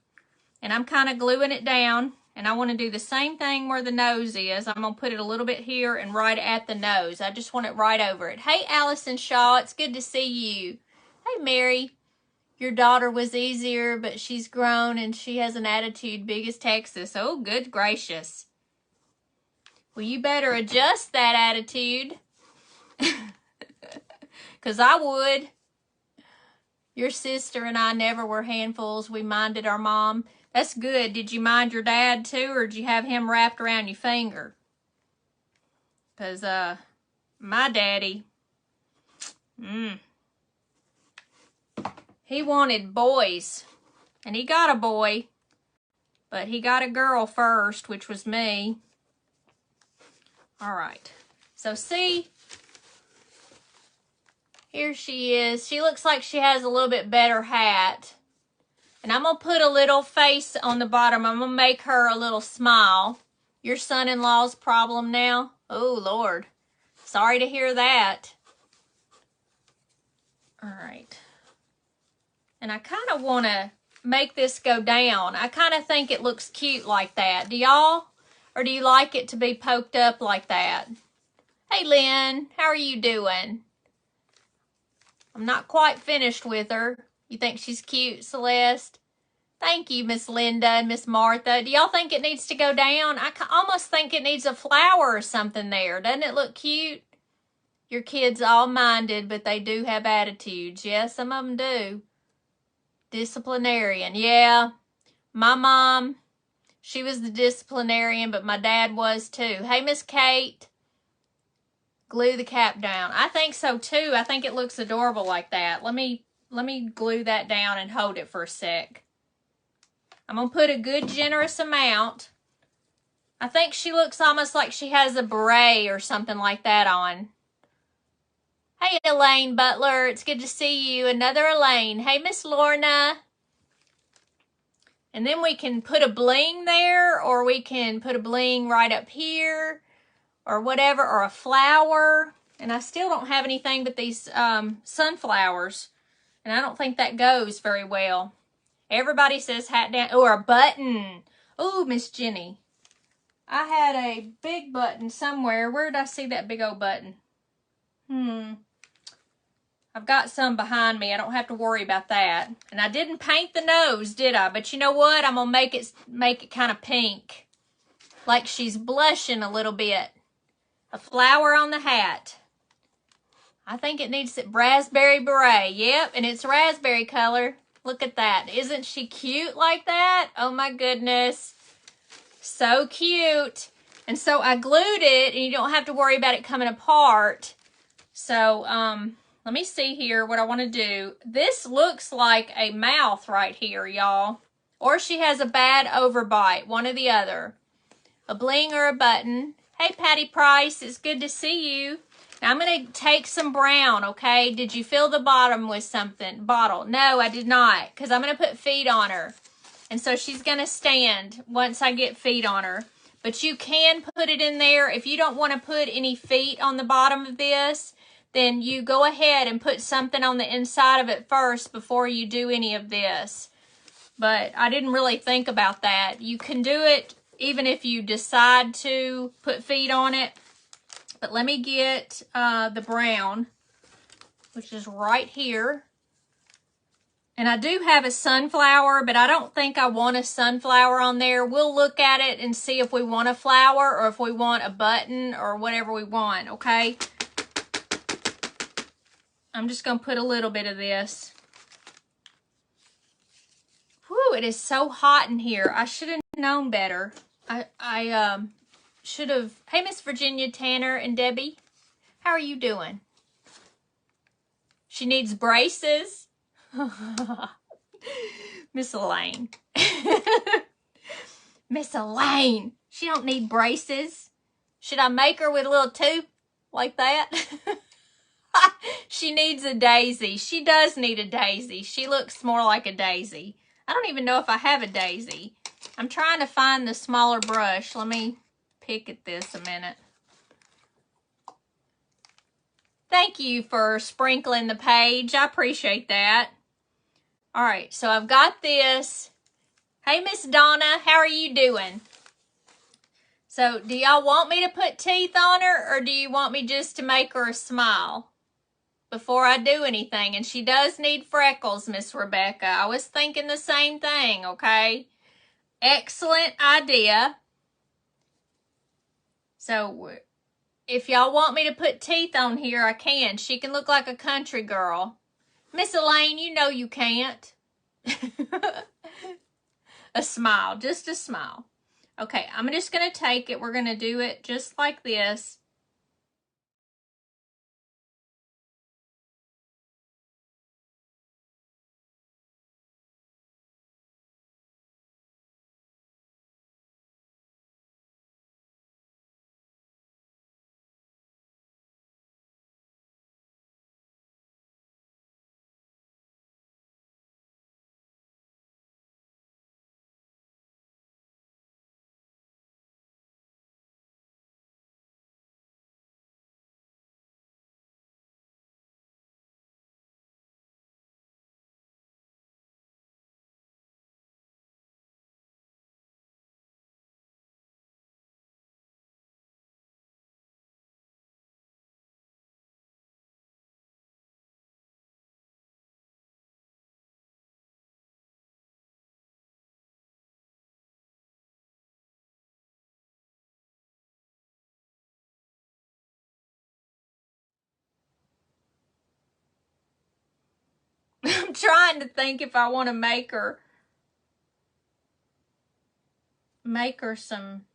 And I'm kind of gluing it down. And I want to do the same thing where the nose is. I'm going to put it a little bit here and right at the nose. I just want it right over it. Hey, Allison Shaw, it's good to see you. Hey, Mary, your daughter was easier, but she's grown and she has an attitude big as Texas. Oh, good gracious. Well, you better adjust that attitude. Because I would. Your sister and I never were handfuls. We minded our mom. That's good. Did you mind your dad too, or did you have him wrapped around your finger? Because my daddy, he wanted boys. And he got a boy. But he got a girl first, which was me. All right. So see, here she is. She looks like she has a little bit better hat. And I'm going to put a little face on the bottom. I'm going to make her a little smile. Your son-in-law's problem now? Oh, Lord. Sorry to hear that. All right. And I kind of want to make this go down. I kind of think it looks cute like that. Do y'all? Or do you like it to be poked up like that? Hey, Lynn. How are you doing? I'm not quite finished with her. You think she's cute, Celeste? Thank you, Miss Linda and Miss Martha. Do y'all think it needs to go down? I almost think it needs a flower or something there. Doesn't it look cute? Your kids all minded, but they do have attitudes. Yeah, some of them do. Disciplinarian. Yeah, my mom, she was the disciplinarian, but my dad was too. Hey, Miss Kate. Glue the cap down. I think so too. I think it looks adorable like that. Let me glue that down and hold it for a sec. I'm going to put a good generous amount. I think she looks almost like she has a beret or something like that on. Hey, Elaine Butler. It's good to see you. Another Elaine. Hey, Miss Lorna. And then we can put a bling there, or we can put a bling right up here, or whatever, or a flower. And I still don't have anything but these sunflowers. And I don't think that goes very well. Everybody says hat down, or a button. Oh, Miss Jenny. I had a big button somewhere. Where did I see that big old button? I've got some behind me. I don't have to worry about that. And I didn't paint the nose, did I? But you know what? I'm going to make it kind of pink. Like she's blushing a little bit. A flower on the hat. I think it needs a raspberry beret. Yep, and it's raspberry color. Look at that. Isn't she cute like that? Oh my goodness. So cute. And so I glued it, and you don't have to worry about it coming apart. So, let me see here what I want to do. This looks like a mouth right here, y'all. Or she has a bad overbite, one or the other. A bling or a button. Hey, Patty Price, it's good to see you. Now, I'm going to take some brown, okay? Did you fill the bottom with something? Bottle. No, I did not, because I'm going to put feet on her. And so she's going to stand once I get feet on her. But you can put it in there. If you don't want to put any feet on the bottom of this, then you go ahead and put something on the inside of it first before you do any of this. But I didn't really think about that. You can do it even if you decide to put feet on it. But let me get the brown, which is right here. And I do have a sunflower, but I don't think I want a sunflower on there. We'll look at it and see if we want a flower or if we want a button or whatever we want, okay? I'm just going to put a little bit of this. Whew, it is so hot in here. I should have known better. I should have... Hey, Miss Virginia, Tanner, and Debbie. How are you doing? She needs braces. Miss Elaine. Miss Elaine. She don't need braces. Should I make her with a little tube like that? She needs a daisy. She does need a daisy. She looks more like a daisy. I don't even know if I have a daisy. I'm trying to find the smaller brush. Let me pick at this a minute. Thank you for sprinkling the page. I appreciate that. All right, so I've got this. Hey, Miss Donna, how are you doing? So, do y'all want me to put teeth on her, or do you want me just to make her a smile before I do anything? And she does need freckles, Miss Rebecca. I was thinking the same thing, okay? Excellent idea. So, if y'all want me to put teeth on here, I can. She can look like a country girl. Miss Elaine, you know you can't. A smile, just a smile. Okay, I'm just going to take it. We're going to do it just like this. I'm trying to think if I want to make her some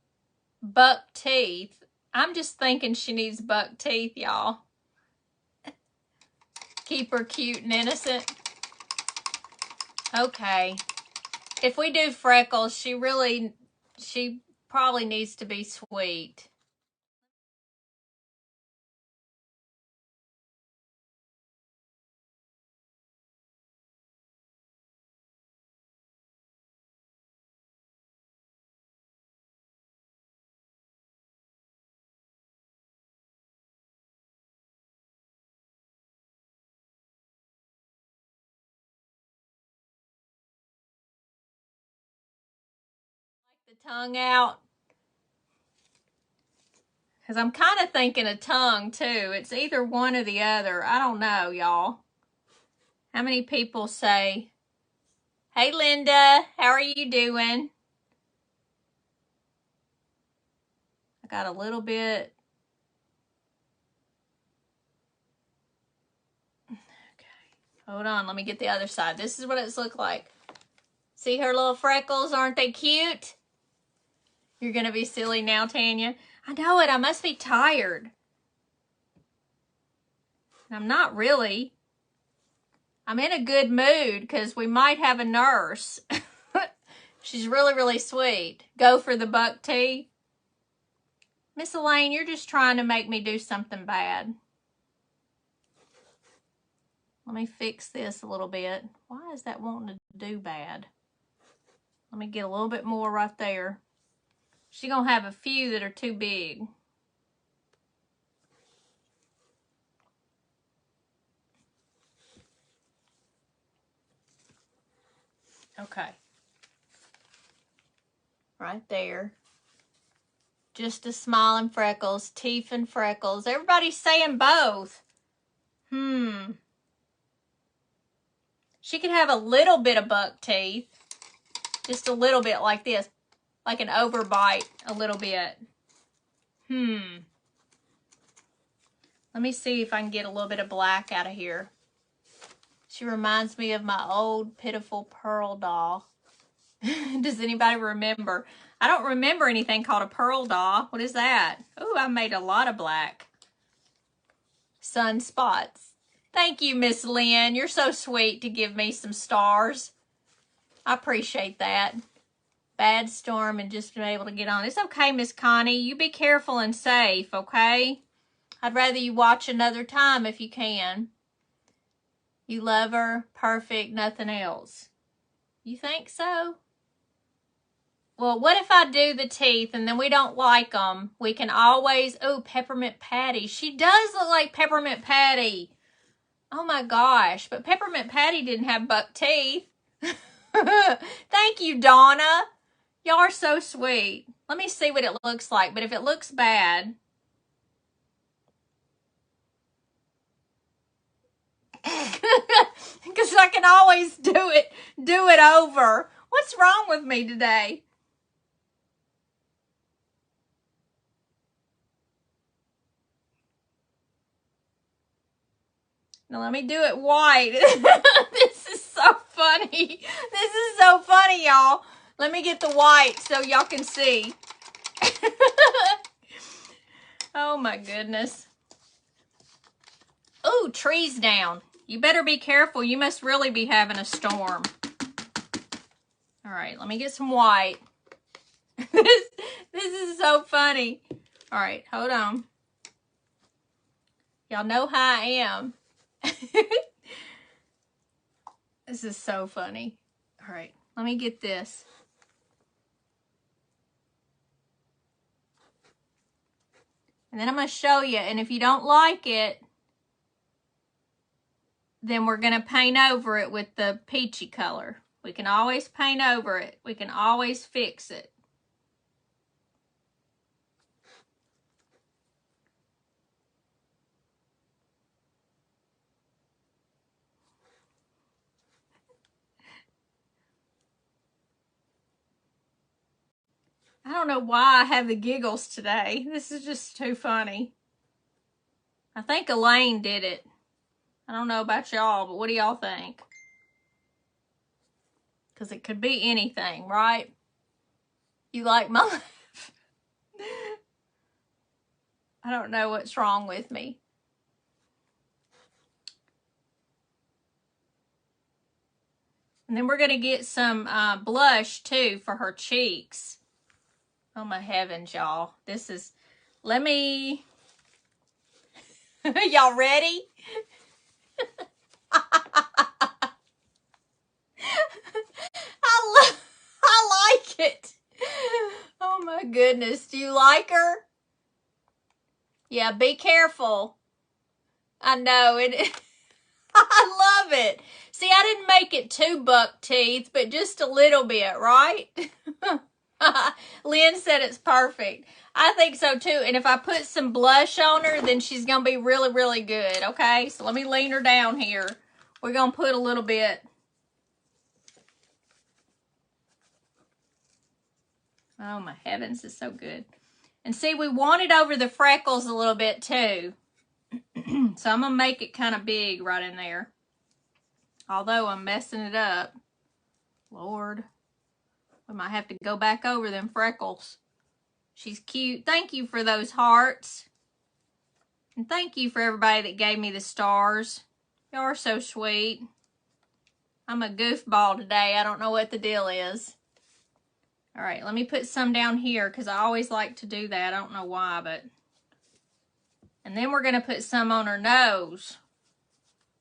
buck teeth. I'm just thinking she needs buck teeth, y'all. Keep her cute and innocent. Okay. If we do freckles, she probably needs to be sweet. Like the tongue out. Because I'm kind of thinking a tongue too. It's either one or the other. I don't know, y'all. How many people say, hey, Linda, how are you doing? I got a little bit. Okay. Hold on. Let me get the other side. This is what it's looked like. See her little freckles? Aren't they cute? You're going to be silly now, Tanya. I know it. I must be tired. I'm not really. I'm in a good mood because we might have a nurse. She's really, really sweet. Go for the buck tea. Miss Elaine, you're just trying to make me do something bad. Let me fix this a little bit. Why is that wanting to do bad? Let me get a little bit more right there. She's going to have a few that are too big. Okay. Right there. Just a smile and freckles, teeth and freckles. Everybody's saying both. She could have a little bit of buck teeth. Just a little bit like this. Like an overbite a little bit. Let me see if I can get a little bit of black out of here. She reminds me of my old pitiful Pearl doll. Does anybody remember? I don't remember anything called a Pearl doll. What is that? Oh, I made a lot of black. Sunspots. Thank you, Miss Lynn. You're so sweet to give me some stars. I appreciate that. Bad storm and just been able to get on. It's okay, Miss Connie. You be careful and safe, okay? I'd rather you watch another time if you can. You love her. Perfect. Nothing else. You think so? Well, what if I do the teeth and then we don't like them? We can always... Oh, Peppermint Patty. She does look like Peppermint Patty. Oh, my gosh. But Peppermint Patty didn't have buck teeth. Thank you, Donna. Y'all are so sweet. Let me see what it looks like. But if it looks bad... Because I can always do it over. What's wrong with me today? Now let me do it white. This is so funny. This is so funny, y'all. Let me get the white so y'all can see. Oh my goodness. Ooh, trees down. You better be careful. You must really be having a storm. All right, let me get some white. This is so funny. All right, hold on. Y'all know how I am. This is so funny. All right, let me get this. And then I'm going to show you. And if you don't like it, then we're going to paint over it with the peachy color. We can always paint over it. We can always fix it. I don't know why I have the giggles today. This is just too funny. I think Elaine did it. I don't know about y'all, but what do y'all think? Because it could be anything, right? You like my laugh? I don't know what's wrong with me. And then we're going to get some blush, too, for her cheeks. Oh my heavens, y'all. This is, let me, y'all ready? I like it. Oh my goodness. Do you like her? Yeah, be careful. I know it. I love it. See, I didn't make it too buck teeth, but just a little bit, right? Lynn said it's perfect. I think so too. And if I put some blush on her, then she's going to be really, really good. Okay, so let me lean her down here. We're going to put a little bit. Oh my heavens, it's so good. And see, we want it over the freckles a little bit too. So I'm going to make it kind of big right in there. Although I'm messing it up. Lord. We might have to go back over them freckles. She's cute. Thank you for those hearts. And thank you for everybody that gave me the stars. Y'all are so sweet. I'm a goofball today. I don't know what the deal is. All right, let me put some down here because I always like to do that. I don't know why, but... And then we're going to put some on her nose.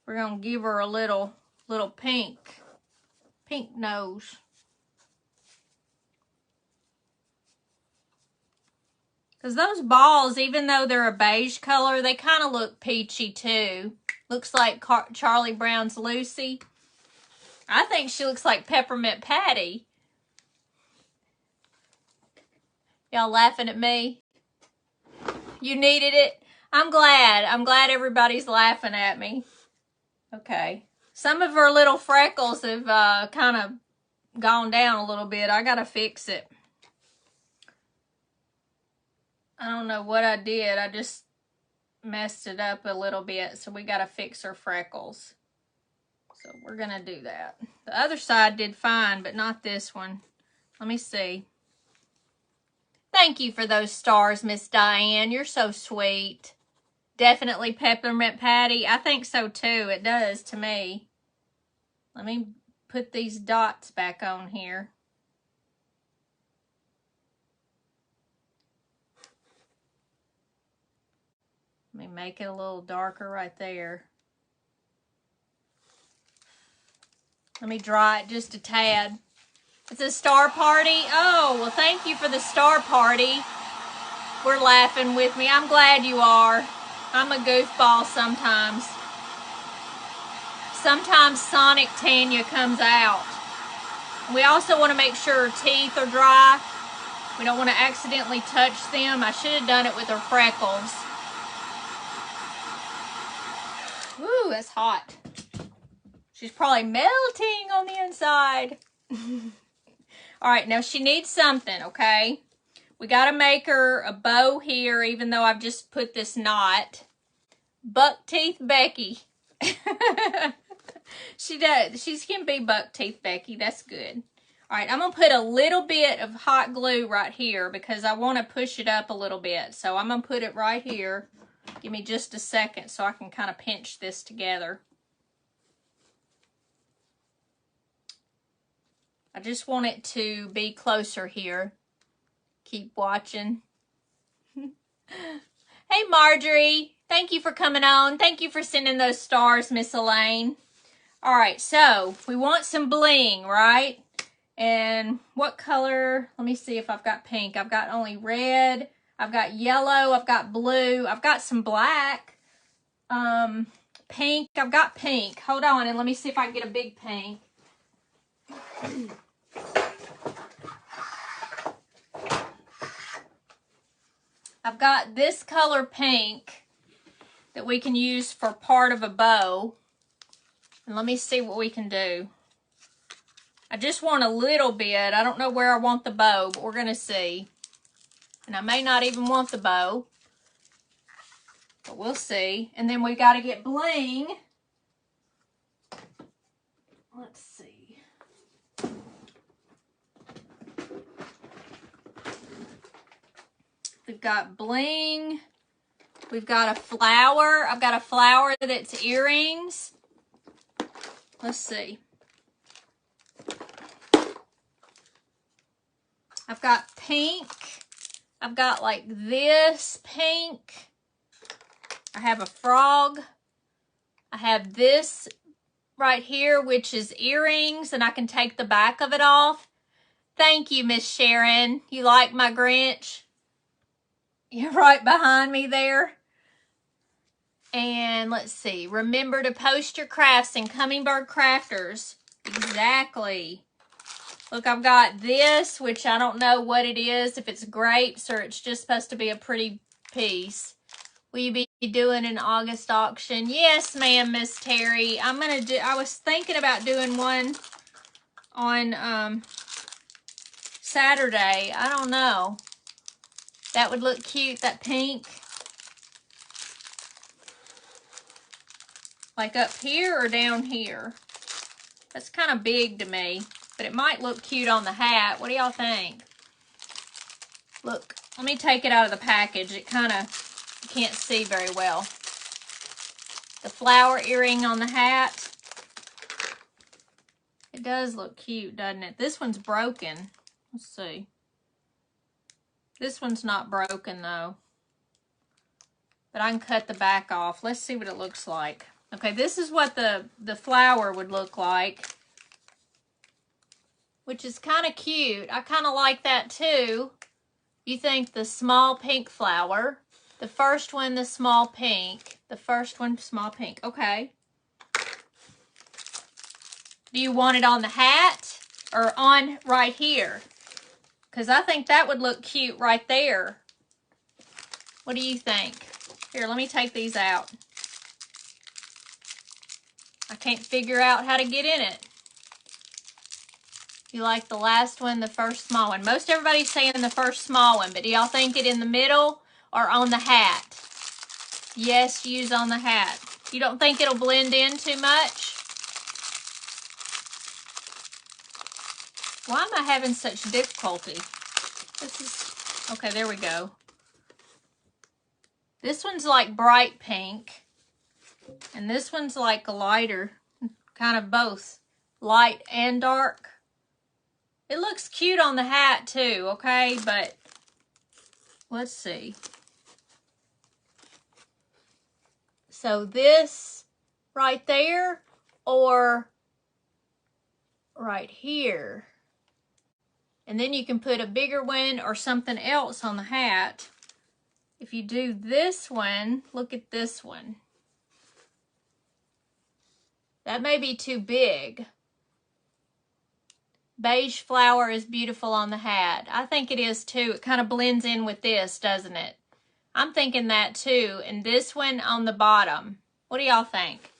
We're going to give her a little pink nose. Because those balls, even though they're a beige color, they kind of look peachy too. Looks like Charlie Brown's Lucy. I think she looks like Peppermint Patty. Y'all laughing at me? You needed it? I'm glad. I'm glad everybody's laughing at me. Okay. Some of her little freckles have kind of gone down a little bit. I got to fix it. I don't know what I did. I just messed it up a little bit. So we got to fix her freckles. So we're going to do that. The other side did fine, but not this one. Let me see. Thank you for those stars, Miss Diane. You're so sweet. Definitely Peppermint Patty. I think so too. It does to me. Let me put these dots back on here. Let me make it a little darker right there. Let me dry it just a tad. It's a star party. Oh, well, thank you for the star party. We're laughing with me. I'm glad you are. I'm a goofball sometimes. Sometimes Sonic Tanya comes out. We also want to make sure her teeth are dry. We don't want to accidentally touch them. I should have done it with her freckles. Woo, that's hot. She's probably melting on the inside. All right, now she needs something, okay? We got to make her a bow here, even though I've just put this knot. Buck Teeth Becky. She does. She can be Buck Teeth Becky. That's good. All right, I'm going to put a little bit of hot glue right here because I want to push it up a little bit. So I'm going to put it right here. Give me just a second so I can kind of pinch this together. I just want it to be closer here. Keep watching. Hey, Marjorie. Thank you for coming on. Thank you for sending those stars, Miss Elaine. All right, so we want some bling, right? And what color? Let me see if I've got pink. I've got only red. I've got yellow. I've got blue. I've got some black. Pink. I've got pink. Hold on, and let me see if I can get a big pink. I've got this color pink that we can use for part of a bow. And let me see what we can do. I just want a little bit. I don't know where I want the bow, but we're going to see. And I may not even want the bow. But we'll see. And then we got to get bling. Let's see. We've got bling. We've got a flower. I've got a flower that's earrings. Let's see. I've got pink. I've got like this pink. I have a frog. I have this right here, which is earrings, and I can take the back of it off. Thank you, Miss Sharon. You like my Grinch? You're right behind me there. And let's see. Remember to post your crafts in Hummingbird Crafters. Exactly. Look, I've got this, which I don't know what it is, if it's grapes or it's just supposed to be a pretty piece. Will you be doing an August auction? Yes, ma'am, Miss Terry. I was thinking about doing one on Saturday. I don't know. That would look cute, that pink. Like up here or down here? That's kind of big to me, but it might look cute on the hat. What do y'all think? Look, let me take it out of the package. It kind of, you can't see very well. The flower earring on the hat. It does look cute, doesn't it? This one's broken. Let's see. This one's not broken though. But I can cut the back off. Let's see what it looks like. Okay, this is what the flower would look like. Which is kind of cute. I kind of like that too. You think the small pink flower. The first one, the small pink. The first one, small pink. Okay. Do you want it on the hat or on right here? Because I think that would look cute right there. What do you think? Here, let me take these out. I can't figure out how to get in it. You like the last one, the first small one. Most everybody's saying the first small one, but do y'all think it in the middle or on the hat? Yes, use on the hat. You don't think it'll blend in too much? Why am I having such difficulty? This is, okay, there we go. This one's like bright pink. And this one's like a lighter, kind of both light and dark. It looks cute on the hat too, okay? But let's see. So this right there or right here. And then you can put a bigger one or something else on the hat. If you do this one, look at this one. That may be too big. Beige flower is beautiful on the hat. I think it is too. It kind of blends in with this, doesn't it? I'm thinking that too. And this one on the bottom. What do y'all think?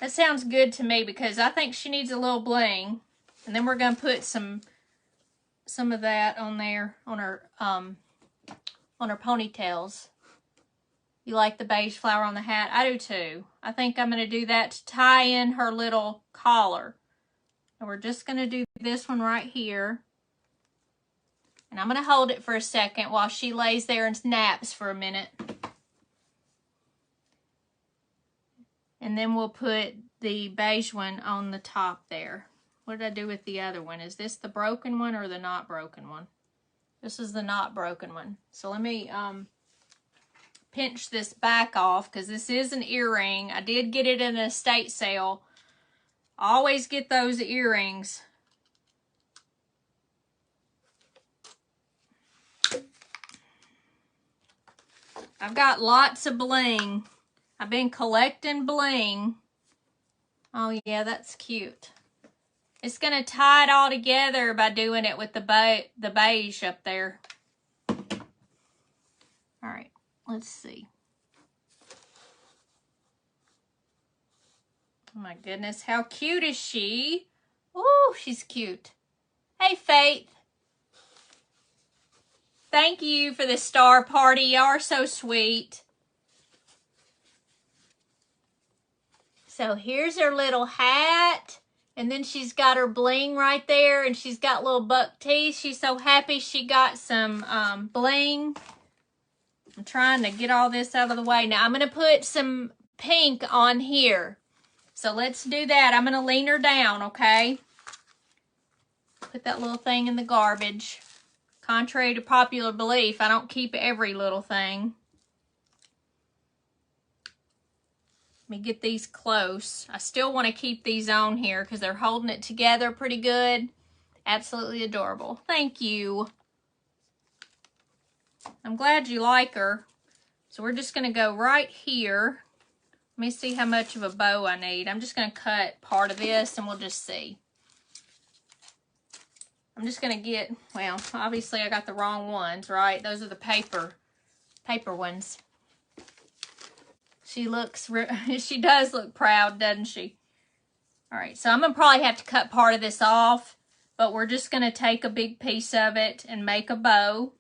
That sounds good to me because I think she needs a little bling. And then we're going to put some of that on there on her ponytails. You like the beige flower on the hat? I do too. I think I'm going to do that to tie in her little collar. And we're just going to do this one right here. And I'm going to hold it for a second while she lays there and naps for a minute. And then we'll put the beige one on the top there. What did I do with the other one? Is this the broken one or the not broken one? This is the not broken one. So let me pinch this back off because this is an earring. I did get it in an estate sale. I always get those earrings. I've got lots of bling. I've been collecting bling. Oh yeah, that's cute. It's going to tie it all together by doing it with the beige up there. All right, let's see. Oh my goodness, how cute is she? Oh, she's cute. Hey, Faith. Thank you for the star party. Y'all are so sweet. So here's her little hat. And then she's got her bling right there. And she's got little buck teeth. She's so happy she got some bling. I'm trying to get all this out of the way. Now I'm going to put some pink on here. So let's do that. I'm going to lean her down, okay? Put that little thing in the garbage. Contrary to popular belief, I don't keep every little thing. Let me get these close. I still want to keep these on here because they're holding it together pretty good. Absolutely adorable. Thank you. I'm glad you like her. So we're just going to go right here. Let me see how much of a bow I need. I'm just going to cut part of this and we'll just see. I'm just going to get, well, obviously I got the wrong ones, right? Those are the paper ones. She looks, she does look proud, doesn't she? All right, so I'm going to probably have to cut part of this off, but we're just going to take a big piece of it and make a bow.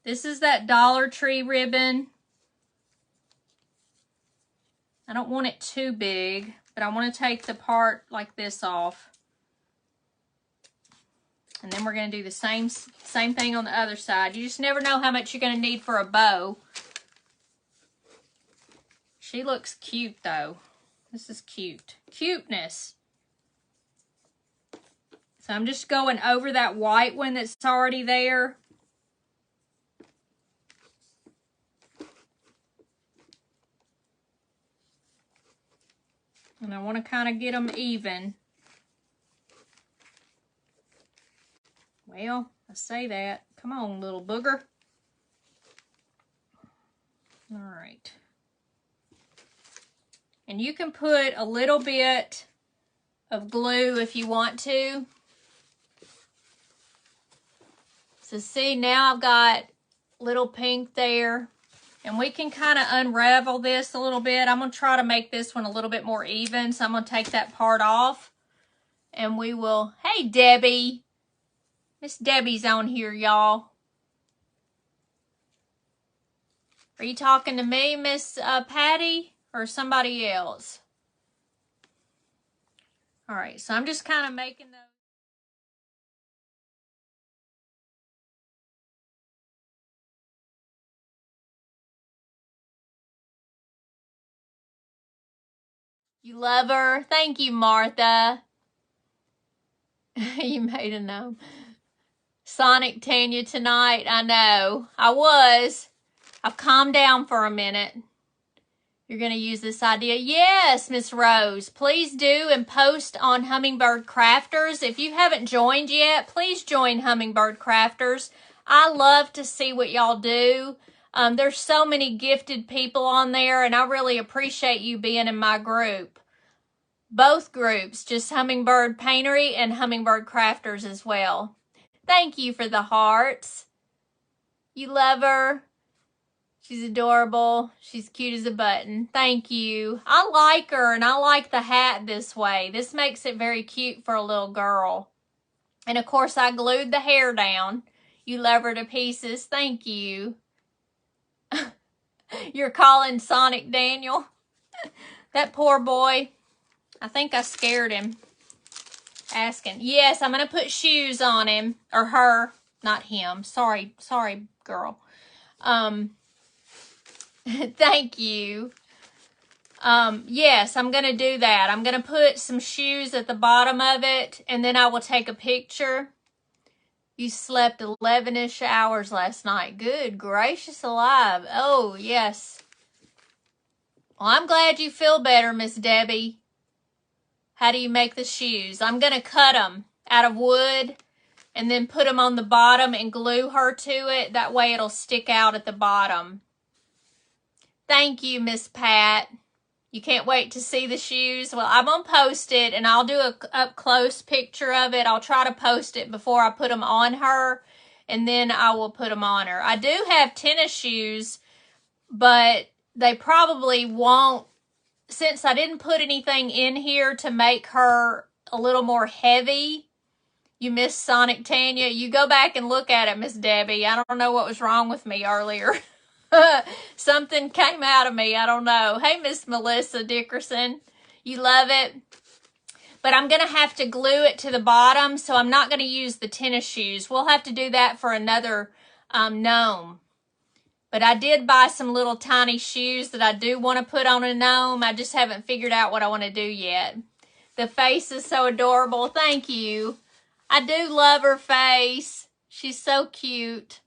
This is that Dollar Tree ribbon. I don't want it too big, but I want to take the part like this off. And then we're going to do the same thing on the other side. You just never know how much you're going to need for a bow. She looks cute, though. This is cute. Cuteness. So I'm just going over that white one that's already there. And I want to kind of get them even. Well, I say that. Come on, little booger. All right. And you can put a little bit of glue if you want to. So see, now I've got little pink there. And we can kind of unravel this a little bit. I'm going to try to make this one a little bit more even. So I'm going to take that part off. And we will... Hey, Debbie. Miss Debbie's on here, y'all. Are you talking to me, Miss Patty? Or somebody else? All right. So I'm just kind of making those. You love her? Thank you, Martha. You made a gnome. Sonic Tanya tonight. I know. I was. I've calmed down for a minute. You're going to use this idea. Yes, Miss Rose. Please do and post on Hummingbird Crafters. If you haven't joined yet, please join Hummingbird Crafters. I love to see what y'all do. There's so many gifted people on there, and I really appreciate you being in my group. Both groups, just Hummingbird Paintery and Hummingbird Crafters as well. Thank you for the hearts. You love her. She's adorable. She's cute as a button. Thank you. I like her, and I like the hat this way. This makes it very cute for a little girl. And, of course, I glued the hair down. You love her to pieces. Thank you. You're calling Sonic Daniel? That poor boy. I think I scared him. Asking. Yes, I'm going to put shoes on him. Or her. Not him. Sorry, girl. Thank you. Yes, I'm going to do that. I'm going to put some shoes at the bottom of it, and then I will take a picture. You slept 11-ish hours last night. Good gracious alive. Oh, yes. Well, I'm glad you feel better, Miss Debbie. How do you make the shoes? I'm going to cut them out of wood and then put them on the bottom and glue her to it. That way it'll stick out at the bottom. Thank you, Miss Pat. You can't wait to see the shoes. Well, I'm going to post it, and I'll do a up-close picture of it. I'll try to post it before I put them on her, and then I will put them on her. I do have tennis shoes, but they probably won't, since I didn't put anything in here to make her a little more heavy. You miss Sonic Tanya. You go back and look at it, Miss Debbie. I don't know what was wrong with me earlier. Something came out of me. I don't know. Hey, Miss Melissa Dickerson. You love it. But I'm going to have to glue it to the bottom, so I'm not going to use the tennis shoes. We'll have to do that for another gnome. But I did buy some little tiny shoes that I do want to put on a gnome. I just haven't figured out what I want to do yet. The face is so adorable. Thank you. I do love her face. She's so cute.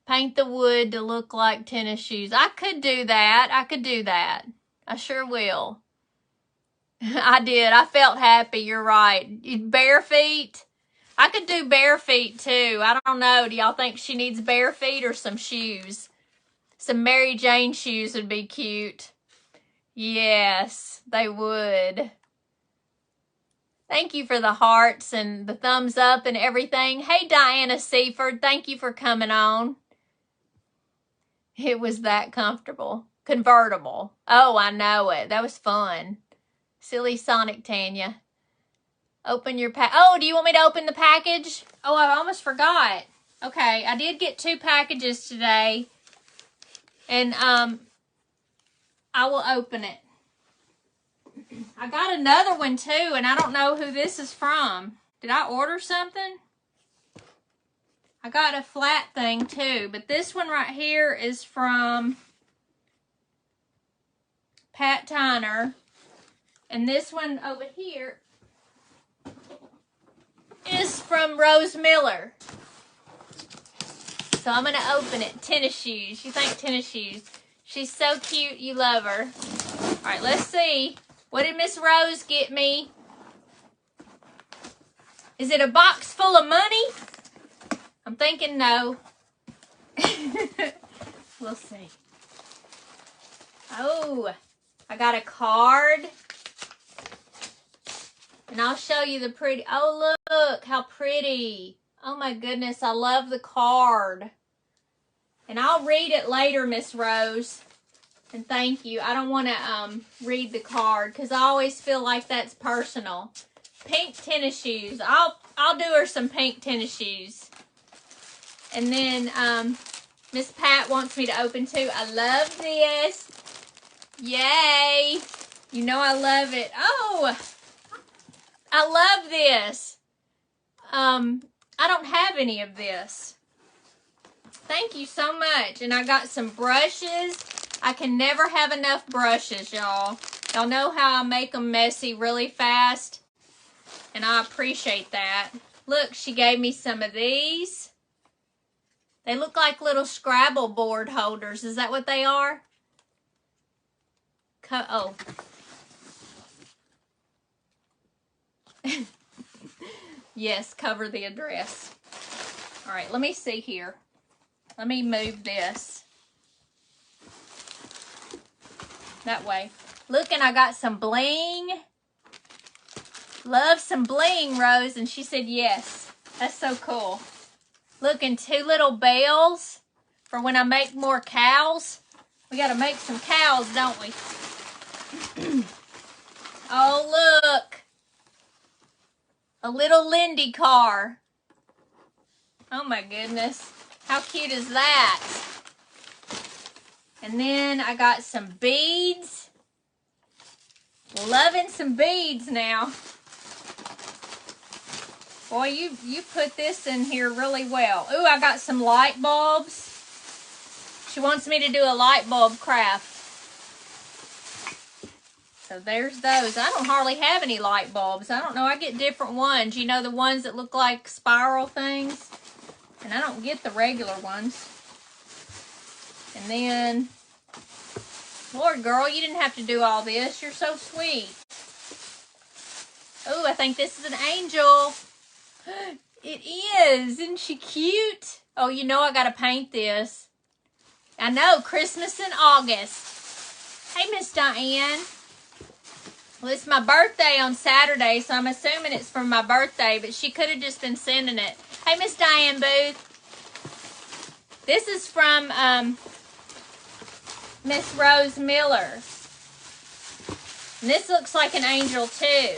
Paint the wood to look like tennis shoes. I could do that. I could do that. I sure will. I did. I felt happy. You're right. Bare feet. I could do bare feet too. I don't know. Do y'all think she needs bare feet or some shoes? Some Mary Jane shoes would be cute. Yes, they would. Thank you for the hearts and the thumbs up and everything. Hey, Diana Seaford, thank you for coming on. It was that comfortable. Convertible. Oh, I know it. That was fun. Silly Sonic Tanya. Open your Oh, do you want me to open the package? Oh, I almost forgot. Okay, I did get 2 packages today. And I will open it. I got another one too, and I don't know who this is from. Did I order something? I got a flat thing too, but this one right here is from Pat Tyner. And this one over here is from Rose Miller. So I'm going to open it. Tennis shoes. You think tennis shoes. She's so cute. You love her. All right, let's see. What did Miss Rose get me? Is it a box full of money? I'm thinking no. We'll see. Oh, I got a card. And I'll show you the pretty. Oh, look how pretty. Oh, my goodness. I love the card. And I'll read it later, Miss Rose. And thank you. I don't want to read the card because I always feel like that's personal. Pink tennis shoes. I'll do her some pink tennis shoes. And then Miss Pat wants me to open too. I love this. Yay. You know I love it. Oh, I love this. I don't have any of this. Thank you so much. And I got some brushes. I can never have enough brushes, y'all. Y'all know how I make them messy really fast. And I appreciate that. Look, she gave me some of these. They look like little Scrabble board holders. Is that what they are? Oh. Yes, cover the address. All right, let me see here. Let me move this. That way. Look, and I got some bling. Love some bling, Rose. And she said yes. That's so cool. Look, and 2 little bells for when I make more cows. We got to make some cows, don't we? Oh, look. A little Lindy car. Oh, my goodness. How cute is that? And then I got some beads. Loving some beads now. Boy, you put this in here really well. Ooh, I got some light bulbs. She wants me to do a light bulb craft. So there's those. I don't hardly have any light bulbs. I don't know. I get different ones. You know, the ones that look like spiral things? And I don't get the regular ones. And then, Lord, girl, you didn't have to do all this. You're so sweet. Oh, I think this is an angel. It is. Isn't she cute? Oh, you know I got to paint this. I know, Christmas in August. Hey, Miss Diane. Well, it's my birthday on Saturday, so I'm assuming it's from my birthday, but she could have just been sending it. Hey, Miss Diane Booth. This is from Miss Rose Miller. And this looks like an angel too,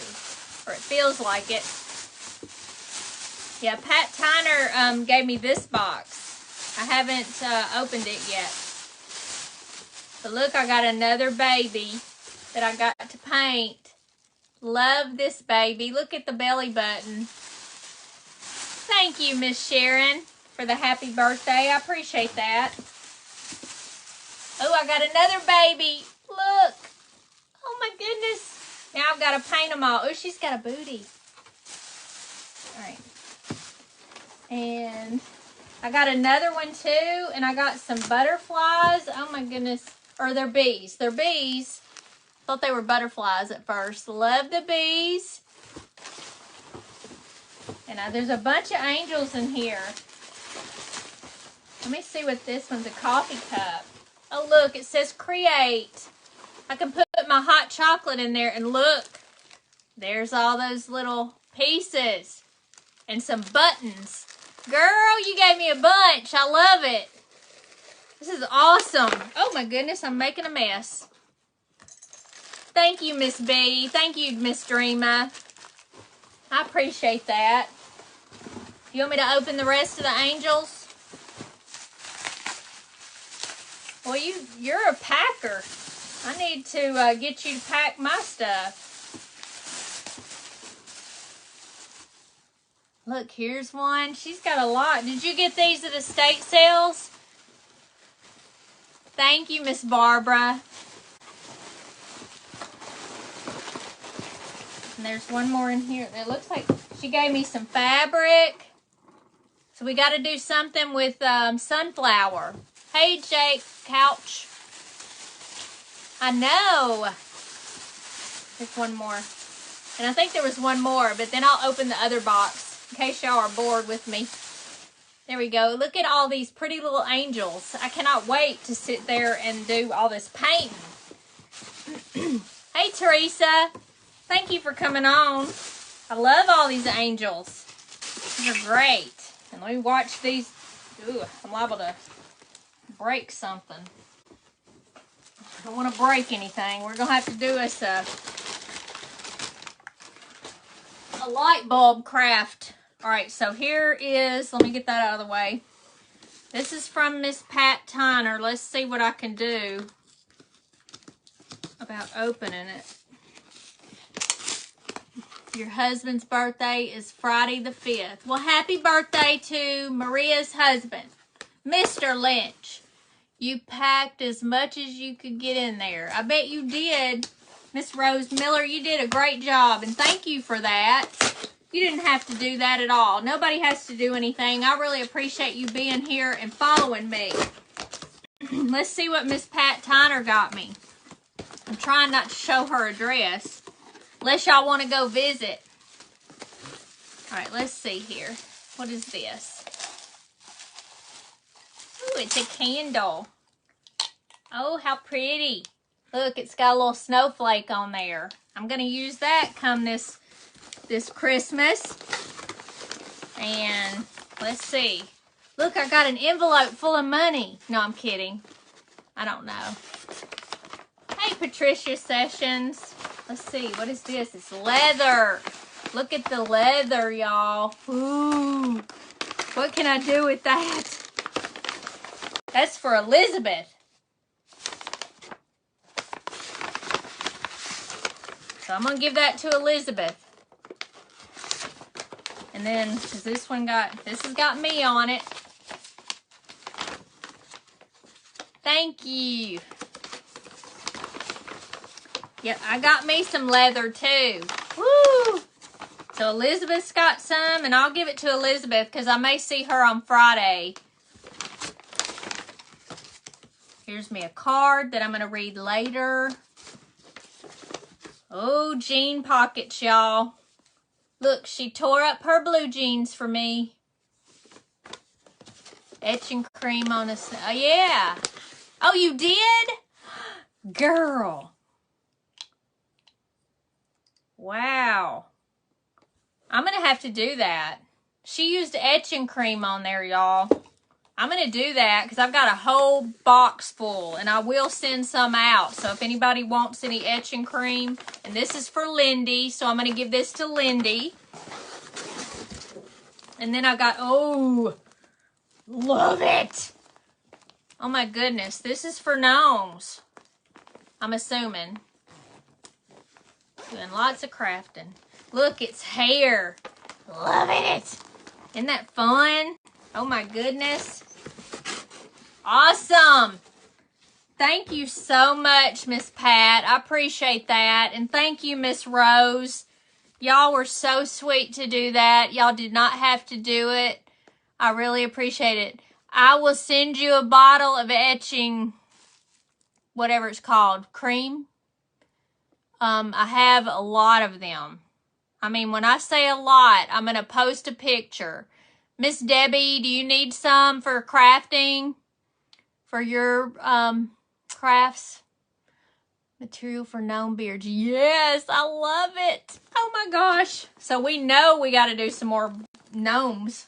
or it feels like it. Yeah, Pat Tyner gave me this box. I haven't opened it yet. But look, I got another baby that I got to paint. Love this baby. Look at the belly button. Thank you, Miss Sharon, for the happy birthday. I appreciate that. Oh, I got another baby. Look. Oh, my goodness. Now I've got to paint them all. Oh, she's got a booty. All right. And I got another one too, and I got some butterflies. Oh my goodness. Or they're bees. They're bees. Thought they were butterflies at first. Love the bees. And there's a bunch of angels in here. Let me see what this one's, a coffee cup. Oh, look, it says create. I can put my hot chocolate in there, and look, there's all those little pieces and some buttons. Girl, you gave me a bunch. I love it. This is awesome. Oh, my goodness, I'm making a mess. Thank you, Miss B. Thank you, Miss Dreama. I appreciate that. You want me to open the rest of the angels? Well, you're a packer. I need to get you to pack my stuff. Look, here's one. She's got a lot. Did you get these at estate sales? Thank you, Miss Barbara. And there's one more in here. It looks like she gave me some fabric. So we got to do something with sunflower. Hey, Jake Couch. I know. There's one more. And I think there was one more, but then I'll open the other box in case y'all are bored with me. There we go. Look at all these pretty little angels. I cannot wait to sit there and do all this painting. Hey, Teresa. Thank you for coming on. I love all these angels. These are great. And let me watch these. Ooh, I'm liable to break something. I don't want to break anything. We're going to have to do us a light bulb craft. All right, so here is, let me get that out of the way. This is from Miss Pat Tyner. Let's see what I can do about opening it. Your husband's birthday is Friday the 5th. Well, happy birthday to Maria's husband, Mr. Lynch. You packed as much as you could get in there. I bet you did. Miss Rose Miller, you did a great job, and thank you for that. You didn't have to do that at all. Nobody has to do anything. I really appreciate you being here and following me. Let's see what Miss Pat Tyner got me. I'm trying not to show her address, unless y'all want to go visit. All right, let's see here. What is this? Ooh, it's a candle. Oh, how pretty. Look, it's got a little snowflake on there. I'm going to use that come this Christmas. And let's see. Look, I got an envelope full of money. No, I'm kidding. I don't know. Hey, Patricia Sessions. Let's see. What is this? It's leather. Look at the leather, y'all. Ooh. What can I do with that? That's for Elizabeth. So I'm going to give that to Elizabeth. And then, because this has got me on it. Thank you. Yep, I got me some leather too. Woo! So Elizabeth's got some, and I'll give it to Elizabeth because I may see her on Friday. Here's me a card that I'm going to read later. Oh, jean pockets, y'all. Look, she tore up her blue jeans for me. Etching cream on a... Oh, yeah. Oh, you did? Girl. Wow. I'm going to have to do that. She used etching cream on there, y'all. I'm going to do that because I've got a whole box full, and I will send some out. So if anybody wants any etching cream, and this is for Lindy, so I'm going to give this to Lindy. And then I got, oh, love it. Oh my goodness, this is for gnomes, I'm assuming. Doing lots of crafting. Look, it's hair. Loving it. Isn't that fun? Oh my goodness. Awesome. Thank you so much, Miss Pat. I appreciate that. And thank you, Miss Rose. Y'all were so sweet to do that. Y'all did not have to do it. I really appreciate it. I will send you a bottle of etching, whatever it's called, cream. I have a lot of them. I mean, when I say a lot, I'm going to post a picture. Miss Debbie, do you need some for crafting? For your crafts? Material for gnome beards. Yes, I love it. Oh my gosh. So we know we got to do some more gnomes.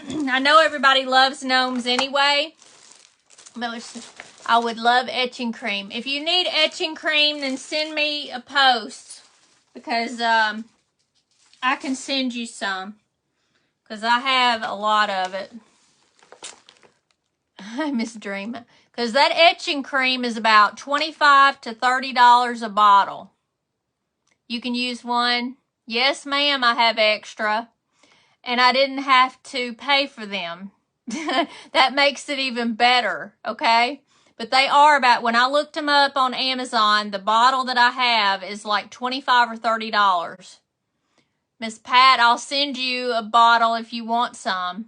I know everybody loves gnomes anyway. But I would love etching cream. If you need etching cream, then send me a post. Because I can send you some. Because I have a lot of it. I miss Dreamer. Because that etching cream is about $25 to $30 a bottle. You can use one. Yes, ma'am, I have extra. And I didn't have to pay for them. That makes it even better, okay? But they are about, when I looked them up on Amazon, the bottle that I have is like $25 or $30. Miss Pat, I'll send you a bottle if you want some.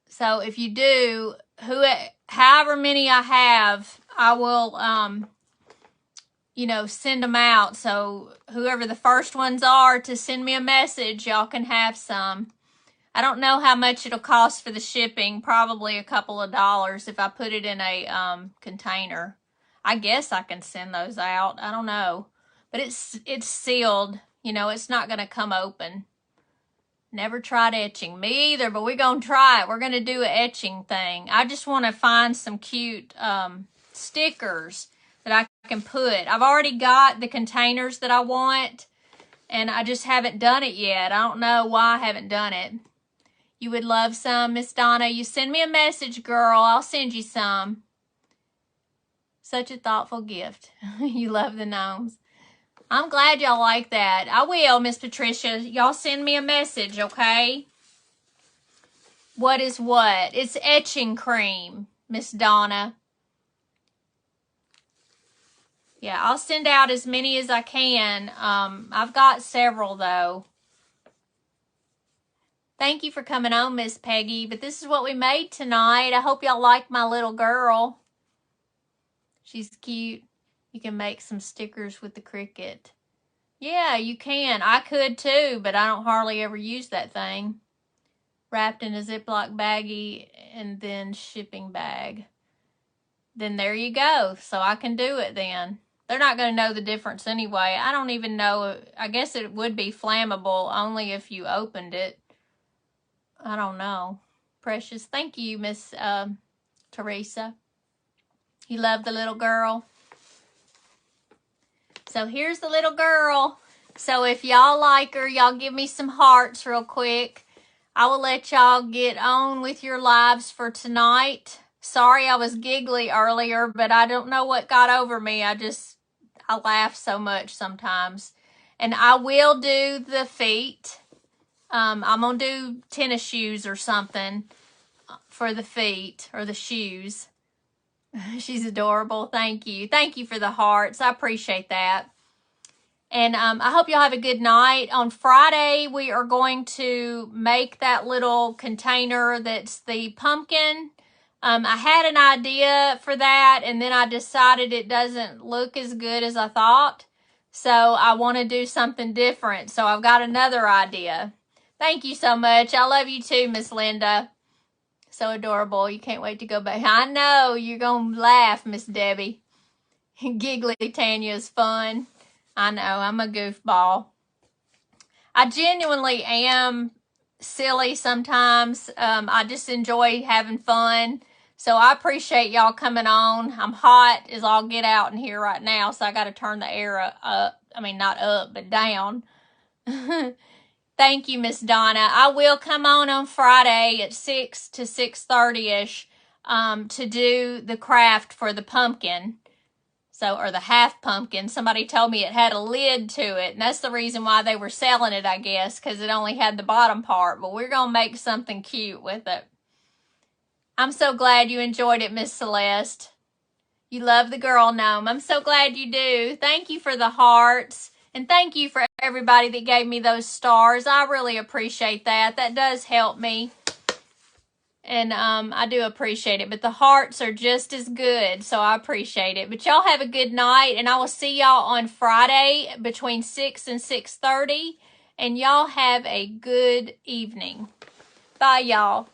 So if you do, however many I have, I will, send them out. So whoever the first ones are to send me a message, y'all can have some. I don't know how much it'll cost for the shipping. Probably a couple of dollars if I put it in a container. I guess I can send those out. I don't know. But it's sealed. It's not going to come open. Never tried etching. Me either, but we're going to try it. We're going to do an etching thing. I just want to find some cute stickers that I can put. I've already got the containers that I want, and I just haven't done it yet. I don't know why I haven't done it. You would love some, Miss Donna. You send me a message, girl. I'll send you some. Such a thoughtful gift. You love the gnomes. I'm glad y'all like that. I will, Miss Patricia. Y'all send me a message, okay? What is what? It's etching cream, Miss Donna. Yeah, I'll send out as many as I can. I've got several, though. Thank you for coming on, Miss Peggy. But this is what we made tonight. I hope y'all like my little girl. She's cute. You can make some stickers with the Cricut. Yeah, you can. I could too, but I don't hardly ever use that thing. Wrapped in a Ziploc baggie and then shipping bag. Then there you go. So I can do it then. They're not going to know the difference anyway. I don't even know. I guess it would be flammable only if you opened it. I don't know. Precious. Thank you, Miss Teresa. You love the little girl. So here's the little girl. So if y'all like her, y'all give me some hearts real quick. I will let y'all get on with your lives for tonight. Sorry I was giggly earlier, but I don't know what got over me. I laugh so much sometimes. And I will do the feet. I'm going to do tennis shoes or something for the feet or the shoes. She's adorable. Thank you. Thank you for the hearts. I appreciate that. And I hope y'all have a good night. On Friday, we are going to make that little container that's the pumpkin. I had an idea for that, and then I decided it doesn't look as good as I thought. So I want to do something different. So I've got another idea. Thank you so much. I love you too, Miss Linda. So adorable. You can't wait to go back. I know. You're going to laugh, Miss Debbie. Giggly Tanya is fun. I know. I'm a goofball. I genuinely am silly sometimes. I just enjoy having fun. So I appreciate y'all coming on. I'm hot as all get out in here right now, so I got to turn the air up. I mean, not up, but down. Thank you, Miss Donna. I will come on Friday at 6 to 6:30-ish to do the craft for the pumpkin. Or the half pumpkin. Somebody told me it had a lid to it, and that's the reason why they were selling it, I guess, because it only had the bottom part. But we're going to make something cute with it. I'm so glad you enjoyed it, Miss Celeste. You love the girl gnome. I'm so glad you do. Thank you for the hearts. And thank you for everybody that gave me those stars. I really appreciate that. That does help me. And I do appreciate it. But the hearts are just as good, so I appreciate it. But y'all have a good night, and I will see y'all on Friday between 6 and 6:30. And y'all have a good evening. Bye, y'all.